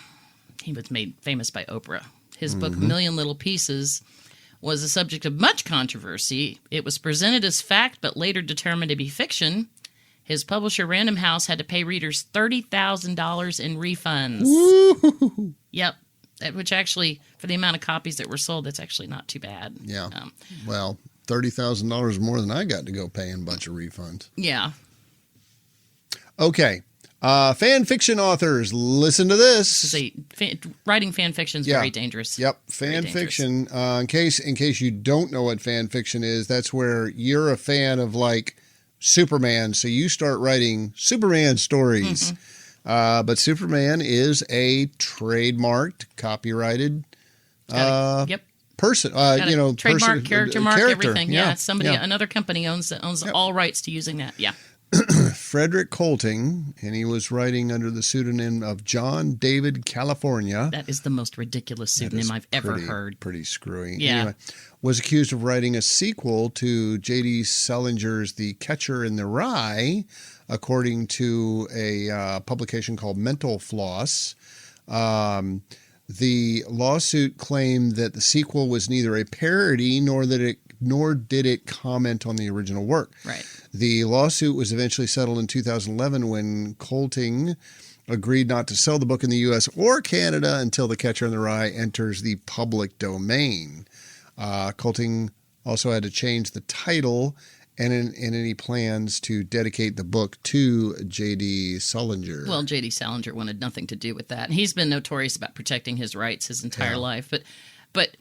He was made famous by Oprah. His book, A Million Little Pieces, was the subject of much controversy. It was presented as fact, but later determined to be fiction. His publisher, Random House, had to pay readers $30,000 in refunds. Woo! Yep. Which actually, for the amount of copies that were sold, that's actually not too bad. Yeah. Well, $30,000 more than I got to go pay in a bunch of refunds. Yeah. Okay. Fan fiction authors, listen to this. Writing fan fiction is very dangerous. Yep, fan fiction. In case you don't know what fan fiction is, that's where you're a fan of like Superman, so you start writing Superman stories. But Superman is a trademarked, copyrighted person. Trademark, character mark, everything. Yeah, somebody, another company owns all rights to using that. Yeah. Frederick Colting, and he was writing under the pseudonym of John David California. That is the most ridiculous pseudonym I've ever heard. Pretty screwy. Yeah. Anyway, was accused of writing a sequel to J.D. Salinger's The Catcher in the Rye, according to a publication called Mental Floss. The lawsuit claimed that the sequel was neither a parody nor did it comment on the original work. Right. The lawsuit was eventually settled in 2011 when Colting agreed not to sell the book in the U.S. or Canada until The Catcher in the Rye enters the public domain. Colting also had to change the title and any plans to dedicate the book to J.D. Salinger. Well, J.D. Salinger wanted nothing to do with that. He's been notorious about protecting his rights his entire life. But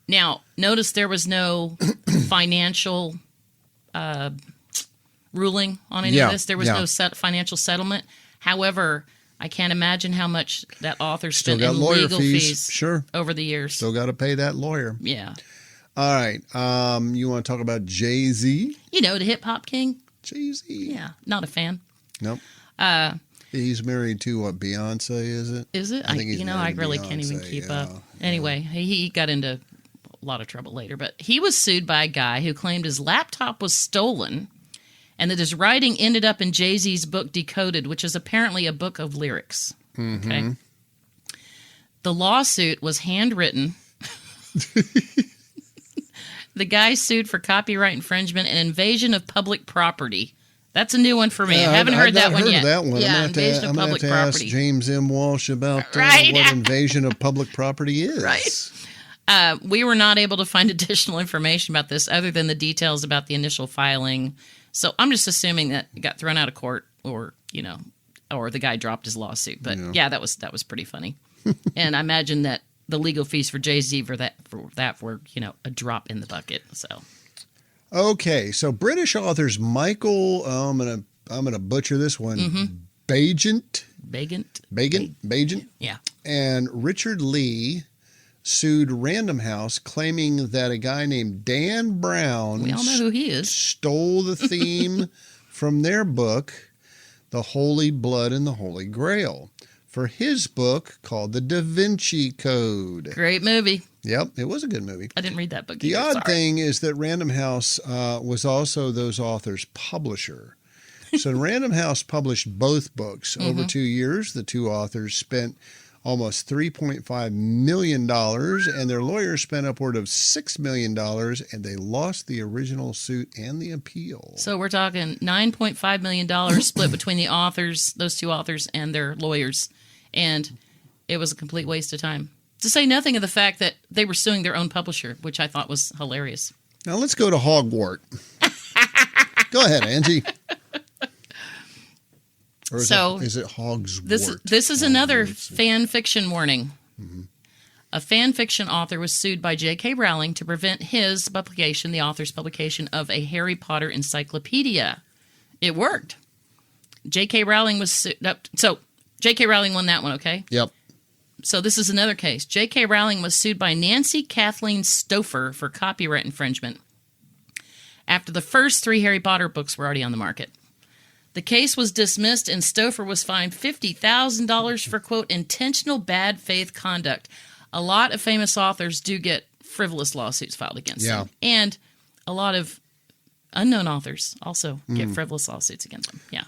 now, notice there was no financial ruling on any of this. There was no financial settlement. However, I can't imagine how much that author spent in legal fees over the years. Still got to pay that lawyer. Yeah. All right. You want to talk about Jay-Z? The hip-hop king. Jay-Z. Yeah. Not a fan. Nope. He's married to what, Beyonce, is it? Is it? I think he's I really can't even keep up. Anyway, he got into a lot of trouble later, but he was sued by a guy who claimed his laptop was stolen and that his writing ended up in Jay-Z's book Decoded, which is apparently a book of lyrics. Okay. The lawsuit was handwritten. The guy sued for copyright infringement and invasion of public property. That's a new one for me. I haven't heard that one yet. That one. Yeah, invasion of public property. Ask James M. Walsh about what invasion of public property is. Right. We were not able to find additional information about this other than the details about the initial filing. So I'm just assuming that it got thrown out of court or the guy dropped his lawsuit. But that was pretty funny. And I imagine that the legal fees for Jay-Z for that were, a drop in the bucket. So. Okay, so British authors Michael, I'm gonna butcher this one, Bagent, yeah, and Richard Lee sued Random House, claiming that a guy named Dan Brown, we all know who he is, stole the theme from their book, The Holy Blood and the Holy Grail, for his book called The Da Vinci Code. Great movie. Yep, it was a good movie. I didn't read that book. The odd thing is that Random House was also those authors' publisher. So Random House published both books over 2 years. The two authors spent almost $3.5 million, and their lawyers spent upward of $6 million, and they lost the original suit and the appeal. So we're talking $9.5 million split between the authors, those two authors, and their lawyers. And it was a complete waste of time. To say nothing of the fact that they were suing their own publisher, which I thought was hilarious. Now let's go to Hogwarts. Go ahead, Angie. Or is it Hogswort? This is another fan fiction warning. A fan fiction author was sued by J.K. Rowling to prevent his publication, the author's publication, of a Harry Potter encyclopedia. It worked. J.K. Rowling was sued. So J.K. Rowling won that one, okay? Yep. So this is another case. J.K. Rowling was sued by Nancy Kathleen Stouffer for copyright infringement after the first 3 Harry Potter books were already on the market. The case was dismissed, and Stouffer was fined $50,000 for, quote, intentional bad faith conduct. A lot of famous authors do get frivolous lawsuits filed against them. And a lot of unknown authors also get frivolous lawsuits against them. Yeah.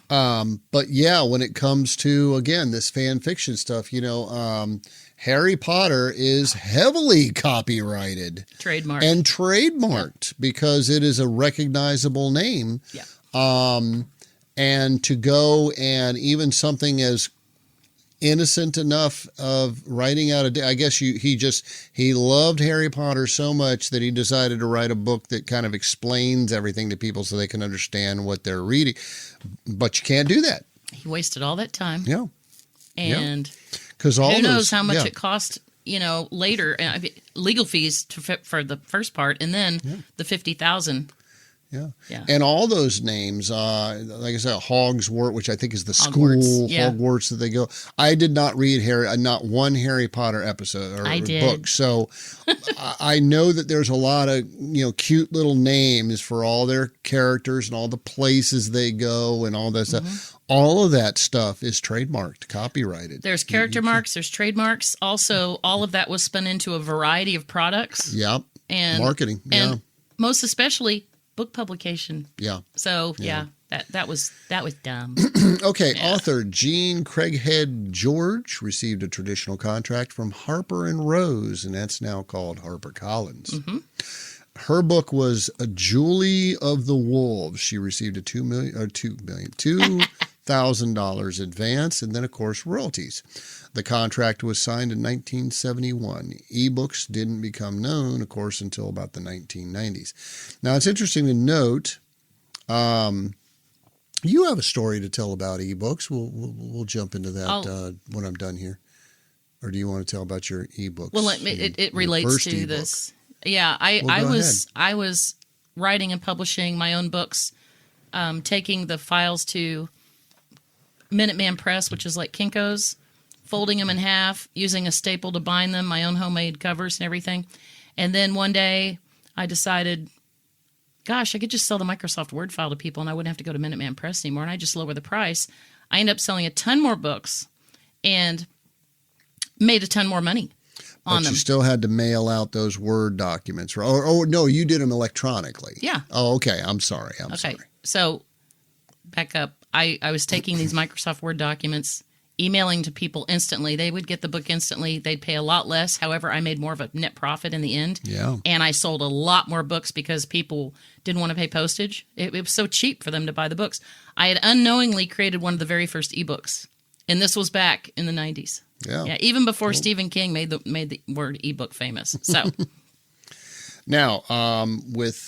But yeah, when it comes to, again, this fan fiction stuff, Harry Potter is heavily copyrighted. Trademarked. And trademarked because it is a recognizable name. Yeah. And to go and even something as innocent enough of writing out I guess he loved Harry Potter so much that he decided to write a book that kind of explains everything to people so they can understand what they're reading. But you can't do that. He wasted all that time. Yeah. And because who knows how much it cost, later, legal fees for the first part, and then the $50,000. Yeah. And all those names, like I said, Hogswort, which I think is the Hogwarts, school, Hogwarts that they go. I did not read not one Harry Potter episode or book. So I know that there's a lot of, cute little names for all their characters and all the places they go and all that stuff. All of that stuff is trademarked, copyrighted. There's character marks, there's trademarks. Also, all of that was spun into a variety of products. Yep. And marketing. And most especially book publication. Yeah. So that was dumb. Okay, author Jean Craighead George received a traditional contract from Harper and Rose, and that's now called HarperCollins. Her book was A Julie of the Wolves. She received a $2,000 advance, and then of course royalties. The contract was signed in 1971. Ebooks didn't become known, of course, until about the 1990s. Now, it's interesting to note, you have a story to tell about ebooks. We'll jump into that when I'm done here. Or do you want to tell about your ebooks? Well, it relates to this. Yeah, I was writing and publishing my own books, taking the files to Minuteman Press, which is like Kinko's, folding them in half, using a staple to bind them, my own homemade covers and everything. And then one day I decided, gosh, I could just sell the Microsoft Word file to people and I wouldn't have to go to Minuteman Press anymore, and I just lower the price. I ended up selling a ton more books and made a ton more money on them. But you still had to mail out those Word documents. Or no, you did them electronically. Yeah. Oh, okay. I'm sorry. I'm sorry. So back up. I was taking these Microsoft Word documents, emailing to people instantly. They would get the book instantly. They'd pay a lot less. However, I made more of a net profit in the end. Yeah. And I sold a lot more books because people didn't want to pay postage. It was so cheap for them to buy the books. I had unknowingly created one of the very first ebooks. And this was back in the 90s. Yeah. Even before Stephen King made the word ebook famous. So now, with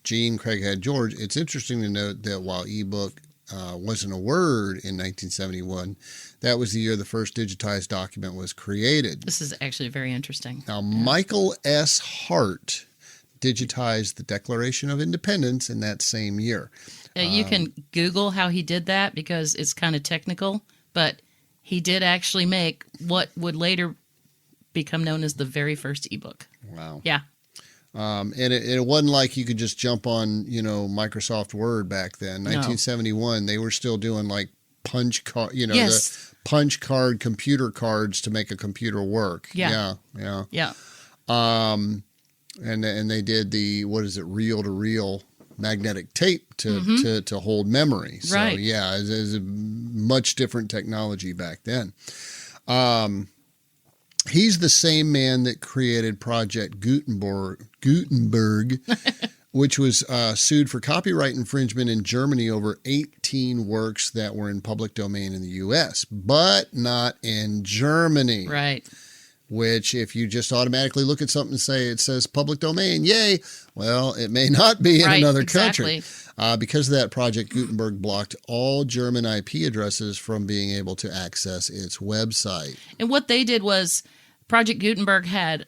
Jean Craighead George, it's interesting to note that while ebook wasn't a word in 1971. That was the year the first digitized document was created. This is actually very interesting. Now, Michael S. Hart digitized the Declaration of Independence in that same year. You can Google how he did that because it's kind of technical, but he did actually make what would later become known as the very first ebook. Wow. Yeah. And it wasn't like you could just jump on, Microsoft Word back then. 1971, they were still doing like punch card, Yes. the punch card computer cards to make a computer work. Yeah. Yeah. And they did the reel-to-reel magnetic tape to hold memory. So Right. yeah, it's a much different technology back then. He's the same man that created Project Gutenberg, which was sued for copyright infringement in Germany over 18 works that were in public domain in the U.S., but not in Germany. Right. Which, if you just automatically look at something and say it says public domain, yay, well, it may not be in another country. Because of that, Project Gutenberg blocked all German IP addresses from being able to access its website. And what they did was Project Gutenberg had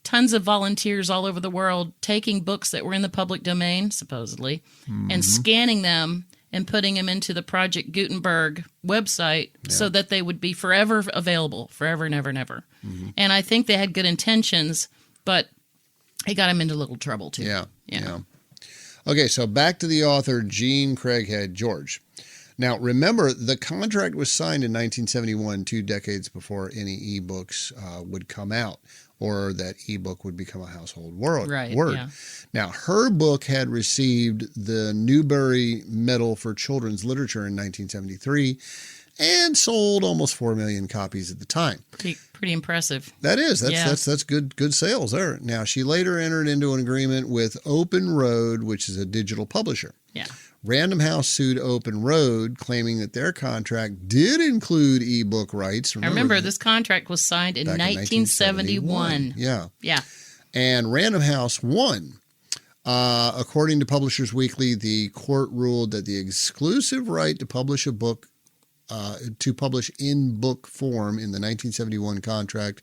tons of volunteers all over the world taking books that were in the public domain, supposedly, and scanning them and putting them into the Project Gutenberg website so that they would be forever available, forever and ever and ever. And I think they had good intentions, but it got them into a little trouble too. Yeah. Okay, so back to the author, Gene Craighead George. Now, remember, the contract was signed in 1971, 2 decades before any ebooks would come out, or that ebook would become a household word. Yeah. Now, her book had received the Newbery Medal for Children's Literature in 1973 and sold almost 4 million copies at the time. Pretty impressive. That is. That's good sales there. Now, she later entered into an agreement with Open Road, which is a digital publisher. Yeah. Random House sued Open Road, claiming that their contract did include ebook rights. Remember this contract was signed in 1971. Yeah. Yeah. And Random House won. According to Publishers Weekly, the court ruled that the exclusive right to publish a book, to publish in book form in the 1971 contract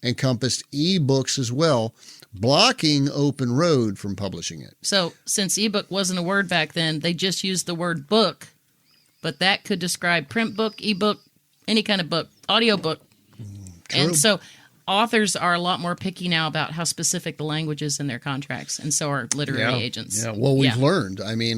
encompassed ebooks as well, blocking Open Road from publishing it. So since ebook wasn't a word back then, they just used the word book, but that could describe print book, ebook, any kind of book, audio book. True. And so authors are a lot more picky now about how specific the language is in their contracts, and so are literary agents. Yeah, well, we've learned. I mean,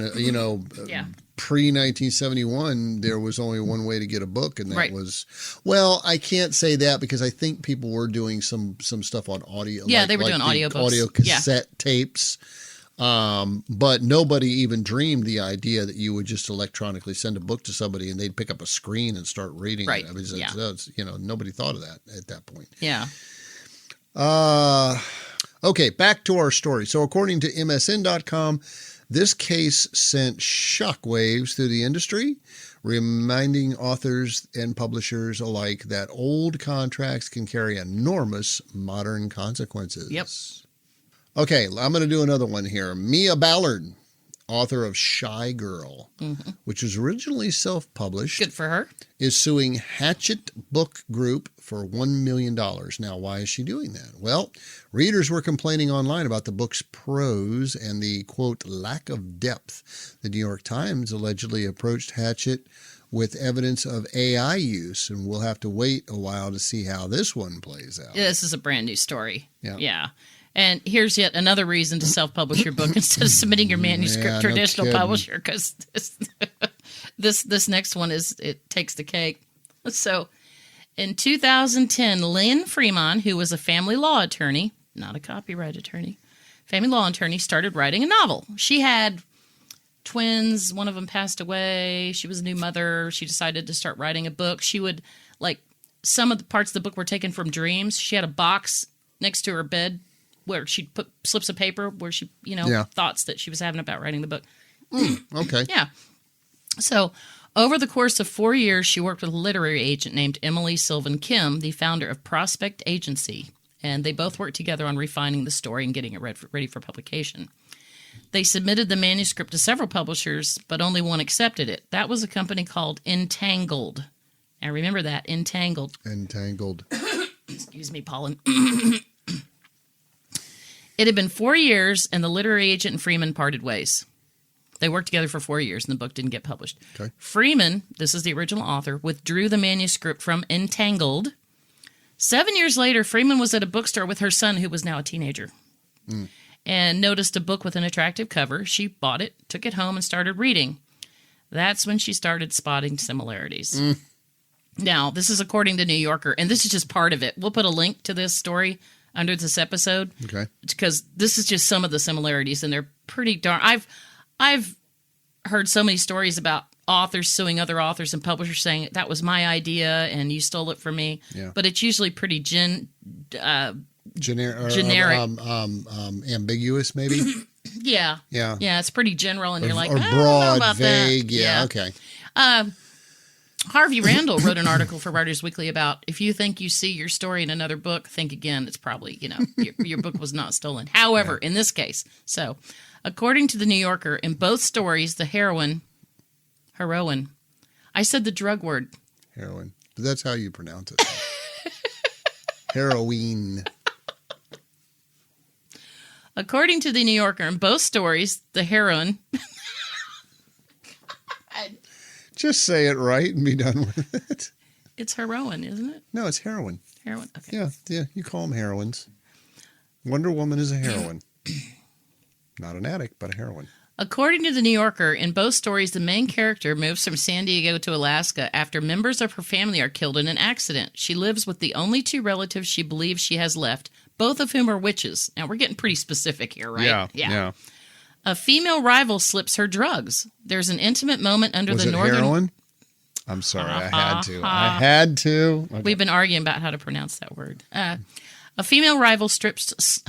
pre-1971, there was only one way to get a book, and that was, well, I can't say that because I think people were doing some stuff on audio. Yeah, they were doing audiobooks. Audio cassette tapes. But nobody even dreamed the idea that you would just electronically send a book to somebody and they'd pick up a screen and start reading it. I mean, nobody thought of that at that point. Yeah. Okay, back to our story. So according to MSN.com, this case sent shockwaves through the industry, reminding authors and publishers alike that old contracts can carry enormous modern consequences. Yep. Okay, I'm going to do another one here. Mia Ballard, author of Shy Girl, which was originally self-published. Good for her. Is suing Hachette Book Group for $1 million. Now, why is she doing that? Well, readers were complaining online about the book's prose and the, quote, lack of depth. The New York Times allegedly approached Hachette with evidence of AI use, and we'll have to wait a while to see how this one plays out. This is a brand new story. Yeah. And here's yet another reason to self-publish your book instead of submitting your manuscript to a traditional publisher, because this next one it takes the cake. So in 2010, Lynn Fremont, who was a family law attorney, not a copyright attorney, family law attorney, started writing a novel. She had twins. One of them passed away. She was a new mother. She decided to start writing a book. She would, like, some of the parts of the book were taken from dreams. She had a box next to her bed where she'd put slips of paper where she, thoughts that she was having about writing the book. Okay. Yeah. So over the course of 4 years, she worked with a literary agent named Emily Sylvan Kim, the founder of Prospect Agency. And they both worked together on refining the story and getting it ready for publication. They submitted the manuscript to several publishers, but only one accepted it. That was a company called Entangled. Now remember that, Entangled. Entangled. Excuse me, pollen. It had been 4 years, and the literary agent and Freeman parted ways. They worked together for 4 years, and the book didn't get published. Okay. Freeman, this is the original author, withdrew the manuscript from Entangled. 7 years later, Freeman was at a bookstore with her son, who was now a teenager, and noticed a book with an attractive cover. She bought it, took it home, and started reading. That's when she started spotting similarities. Now, this is according to New Yorker, and this is just part of it. We'll put a link to this story under this episode, because this is just some of the similarities, and they're pretty darn. I've heard so many stories about authors suing other authors and publishers saying that was my idea and you stole it from me. Yeah. But it's usually pretty generic, ambiguous, maybe. Yeah. It's pretty general, and you're like, or I broad, don't know about vague. That. Yeah. Okay. Harvey Randall wrote an article for Writers Weekly about, if you think you see your story in another book, think again. It's probably, your book was not stolen. However, in this case, so according to the New Yorker, in both stories, the heroine, I said the drug word. Heroin. But that's how you pronounce it. Heroine. According to the New Yorker, in both stories, the heroine. Just say it right and be done with it. It's heroine, isn't it? No, it's heroin. Heroine. Okay. Yeah. You call them heroines. Wonder Woman is a heroine. Not an addict, but a heroine. According to the New Yorker, in both stories, the main character moves from San Diego to Alaska after members of her family are killed in an accident. She lives with the only two relatives she believes she has left, both of whom are witches. Now, we're getting pretty specific here, right? Yeah. A female rival slips her drugs. There's an intimate moment under Was the it northern... heroin? I'm sorry, I had to. Okay. We've been arguing about how to pronounce that word. A female rival slips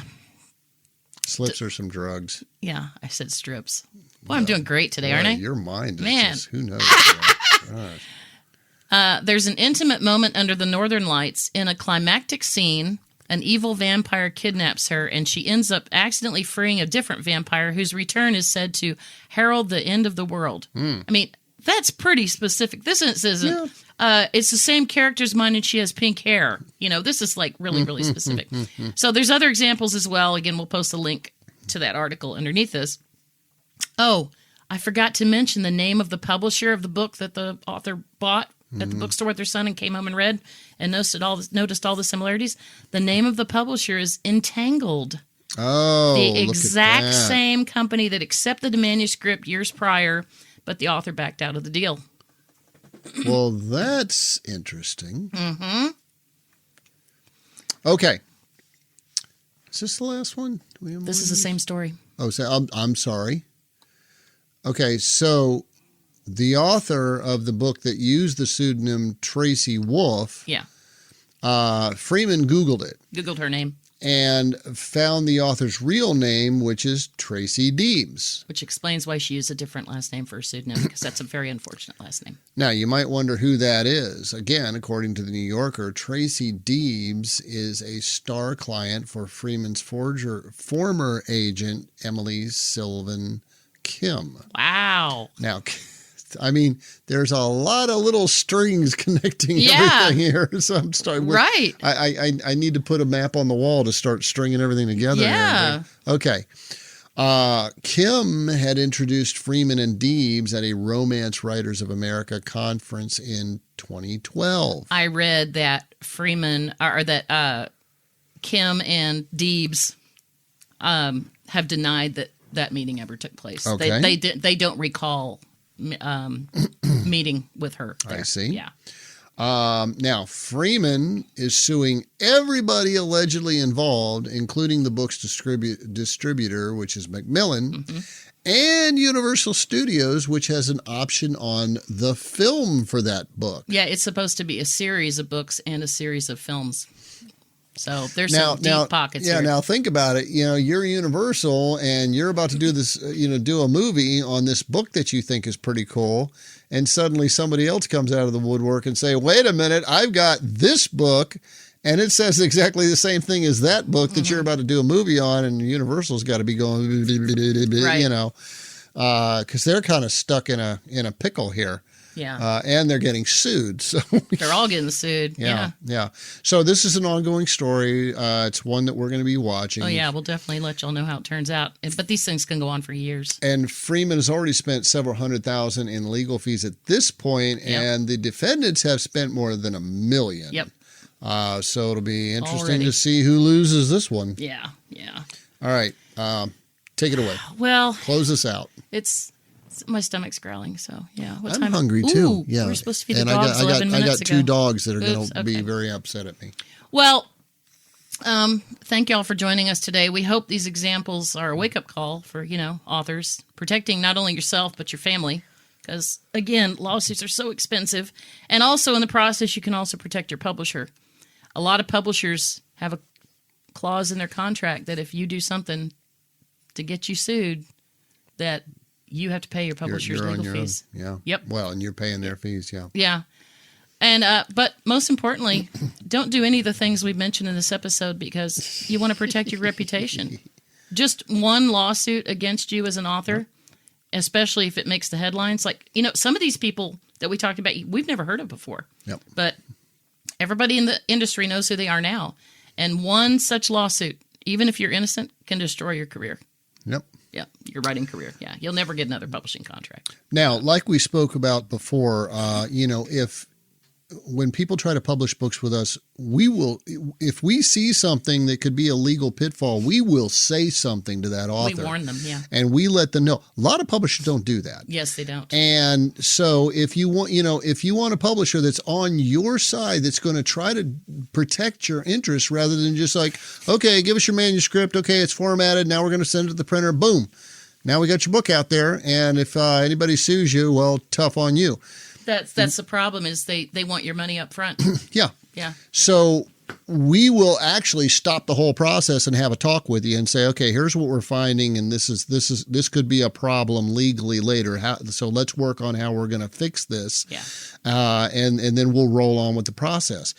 her some drugs. Yeah, I said strips. Boy, I'm doing great today, aren't I? Your mind is just, who knows? There's an intimate moment under the northern lights. In a climactic scene, an evil vampire kidnaps her, and she ends up accidentally freeing a different vampire whose return is said to herald the end of the world. I mean, that's pretty specific. This isn't. It's the same character's mind, and she has pink hair. This is like really, really specific. So there's other examples as well. Again, we'll post a link to that article underneath this. Oh, I forgot to mention the name of the publisher of the book that the author bought at the bookstore with her son and came home and read and noticed all the similarities. The name of the publisher is Entangled. Oh, the exact same company that accepted the manuscript years prior, but the author backed out of the deal. Well, that's interesting. Okay. Is this the last one? This is the same story. Oh, so I'm sorry. Okay, so the author of the book that used the pseudonym Tracy Wolf, Freeman Googled it. Googled her name. And found the author's real name, which is Tracy Deebs. Which explains why she used a different last name for her pseudonym, because that's a very unfortunate last name. Now, you might wonder who that is. Again, according to the New Yorker, Tracy Deebs is a star client for Freeman's former agent, Emily Sylvan Kim. Wow. Now, I mean, there's a lot of little strings connecting everything here. So I'm starting with, right. I need to put a map on the wall to start stringing everything together. Yeah. Here. Okay. Kim had introduced Freeman and Deebs at a Romance Writers of America conference in 2012. I read that Kim and Deebs have denied that meeting ever took place. Okay. They don't recall meeting with her there. I see. Yeah. Now, Freeman is suing everybody allegedly involved, including the book's distributor, which is Macmillan, and Universal Studios, which has an option on the film for that book. Yeah, it's supposed to be a series of books and a series of films. So there's some deep pockets here. Now think about it. You're Universal and you're about to do this, do a movie on this book that you think is pretty cool. And suddenly somebody else comes out of the woodwork and say, wait a minute, I've got this book And it says exactly the same thing as that book that you're about to do a movie on, and Universal's got to be going, Right. you know, because they're kind of stuck in a pickle here. Yeah. And they're getting sued. So They're all getting sued. yeah. So this is an ongoing story. It's one that we're going to be watching. Oh, yeah. We'll definitely let y'all know how it turns out. But these things can go on for years. And Freeman has already spent several $100,000 in legal fees at this point, and the defendants have spent more than $1 million. Yep. So it'll be interesting Already. to see who loses this one. Yeah. All right. Take it away. Well, Close this out. it's my stomach's growling, so yeah. What I'm time? hungry too. Ooh, Yeah. we're supposed to feed the and dogs 11 minutes I got ago. 2 dogs that are going Oops, to be okay. very upset at me. Well, thank y'all for joining us today. We hope these examples are a wake-up call for, authors, protecting not only yourself but your family. Because, again, lawsuits are so expensive. And also in the process, you can also protect your publisher. A lot of publishers have a clause in their contract that if you do something to get you sued, that you have to pay your publisher's You're on legal your fees. own. Yeah. Yep. Well, and you're paying their fees. Yeah. Yeah. And but most importantly, don't do any of the things we've mentioned in this episode because you want to protect your reputation. Just one lawsuit against you as an author, especially if it makes the headlines. Like, some of these people that we talked about, we've never heard of before. Yep. But everybody in the industry knows who they are now. And one such lawsuit, even if you're innocent, can destroy your career. Yep. Yeah, your writing career. Yeah, you'll never get another publishing contract. Now, like we spoke about before, when people try to publish books with us, we will, if we see something that could be a legal pitfall, we will say something to that author. We warn them, yeah. And we let them know. A lot of publishers don't do that. Yes, they don't. And so if you want a publisher that's on your side, that's going to try to protect your interests rather than just like, okay, give us your manuscript. Okay, it's formatted. Now we're going to send it to the printer. Boom. Now we got your book out there. And if anybody sues you, well, tough on you. That's the problem is they want your money up front. Yeah. Yeah. So we will actually stop the whole process and have a talk with you and say, okay, here's what we're finding, and this could be a problem legally later. So let's work on how we're going to fix this. Yeah. And then we'll roll on with the process.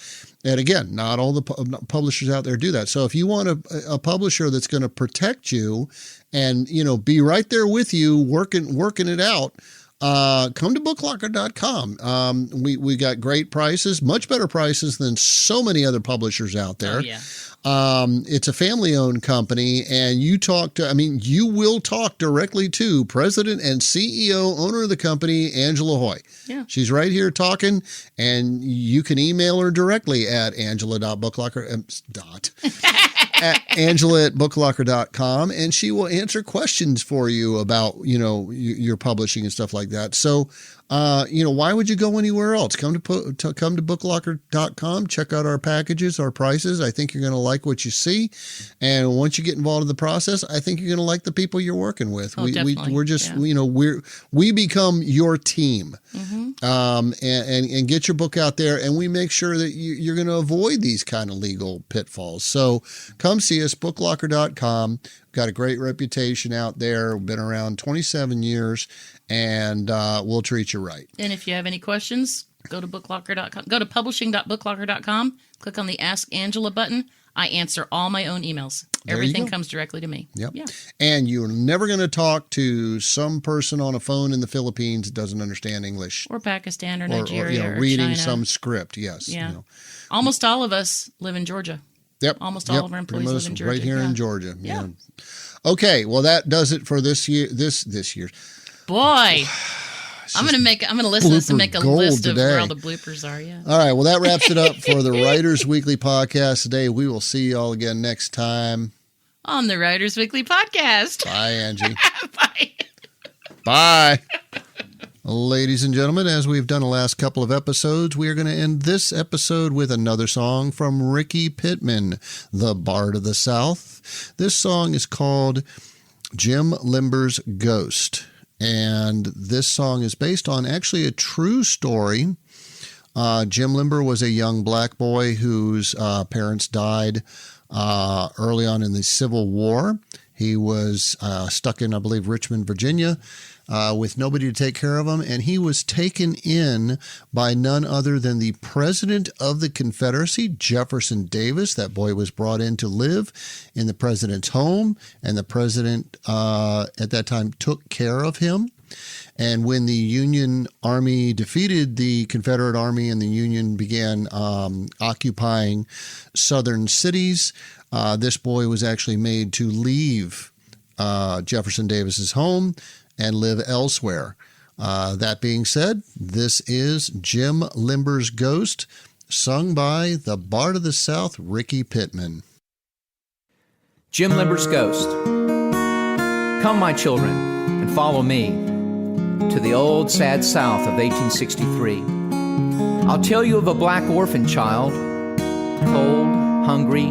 And again, not all the publishers out there do that. So if you want a publisher that's going to protect you and be right there with you, working it out. Come to booklocker.com. We got great prices, much better prices than so many other publishers out there. Oh, yeah. It's a family-owned company, and you will talk directly to President and CEO, owner of the company, Angela Hoy. Yeah. She's right here talking, and you can email her directly at Angela@booklocker.com, and she will answer questions for you about, your publishing and stuff like that. So, why would you go anywhere else? Come to booklocker.com, check out our packages, our prices. I think you're going to like what you see. And once you get involved in the process, I think you're going to like the people you're working with. Oh, definitely. We're just, we become your team. And get your book out there, and we make sure that you're going to avoid these kind of legal pitfalls. So come see us, booklocker.com. Got a great reputation out there. We've been around 27 years, and we'll treat you right. And if you have any questions, go to booklocker.com. Go to publishing.booklocker.com. Click on the Ask Angela button. I answer all my own emails. Everything comes directly to me. Yep. Yeah. And you're never going to talk to some person on a phone in the Philippines that doesn't understand English. Or Pakistan or Nigeria or reading China. some script. Yes. Yeah. Almost all of us live in Georgia. Yep. Almost all of our employees live in Georgia. Right here in Georgia. Yeah. Okay. Well, that does it for this year. This year. Boy. I'm gonna listen to this and make a list of where today. all the bloopers are. Yeah. All right. Well, that wraps it up for the Writers Weekly podcast today. We will see you all again next time on the Writers Weekly podcast. Bye, Angie. Bye. Bye. Ladies and gentlemen, as we've done the last couple of episodes, we are going to end this episode with another song from Ricky Pittman, the Bard of the South. This song is called Jim Limber's Ghost. And this song is based on actually a true story. Jim Limber was a young black boy whose parents died early on in the Civil War. He was stuck in, I believe, Richmond, Virginia, with nobody to take care of him. And he was taken in by none other than the president of the Confederacy, Jefferson Davis. That boy was brought in to live in the president's home, and the president at that time took care of him. And when the Union Army defeated the Confederate Army and the Union began occupying southern cities, this boy was actually made to leave Jefferson Davis's home and live elsewhere. That being said, this is Jim Limber's Ghost, sung by the Bard of the South, Ricky Pittman. Jim Limber's Ghost. Come, my children, and follow me to the old sad South of 1863. I'll tell you of a black orphan child, cold, hungry,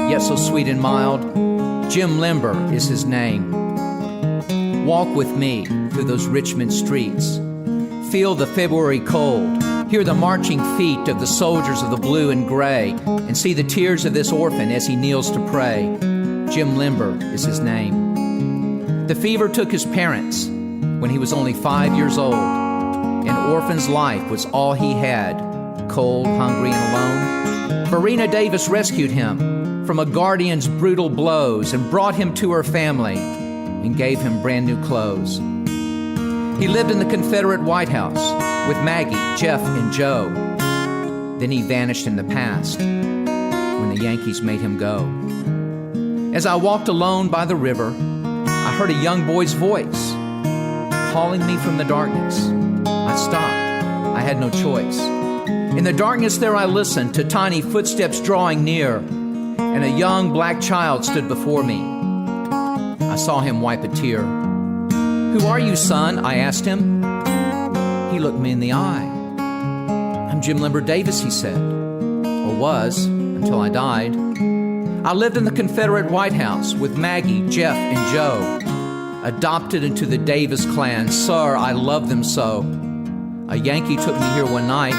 yet so sweet and mild. Jim Limber is his name. Walk with me through those Richmond streets. Feel the February cold. Hear the marching feet of the soldiers of the blue and gray, and see the tears of this orphan as he kneels to pray. Jim Limber is his name. The fever took his parents when he was only 5 years old. An orphan's life was all he had, cold, hungry, and alone. Verena Davis rescued him from a guardian's brutal blows and brought him to her family and gave him brand new clothes. He lived in the Confederate White House with Maggie, Jeff, and Joe. Then he vanished in the past when the Yankees made him go. As I walked alone by the river, I heard a young boy's voice calling me from the darkness. I stopped. I had no choice. In the darkness there I listened to tiny footsteps drawing near, and a young black child stood before me. I saw him wipe a tear. "Who are you, son?" I asked him. He looked me in the eye. "I'm Jim Limber Davis," he said, or was, until I died. I lived in the Confederate White House with Maggie, Jeff, and Joe. Adopted into the Davis clan. Sir, I love them so. A Yankee took me here one night,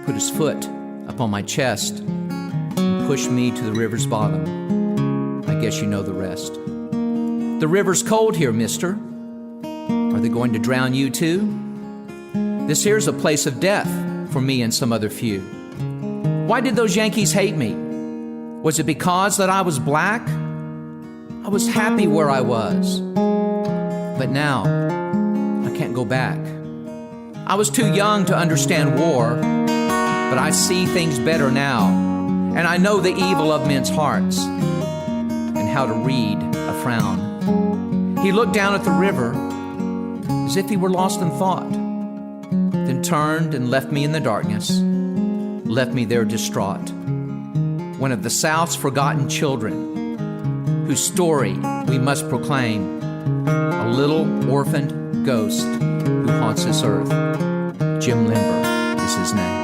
put his foot up on my chest, and pushed me to the river's bottom. I guess you know the rest. The river's cold here, mister. Are they going to drown you too? This here's a place of death for me and some other few. Why did those Yankees hate me? Was it because that I was black? I was happy where I was. But now, I can't go back. I was too young to understand war, but I see things better now, and I know the evil of men's hearts and how to read a frown. He looked down at the river as if he were lost in thought, then turned and left me in the darkness, left me there distraught. One of the South's forgotten children, whose story we must proclaim, a little orphaned ghost who haunts this earth. Jim Limber is his name.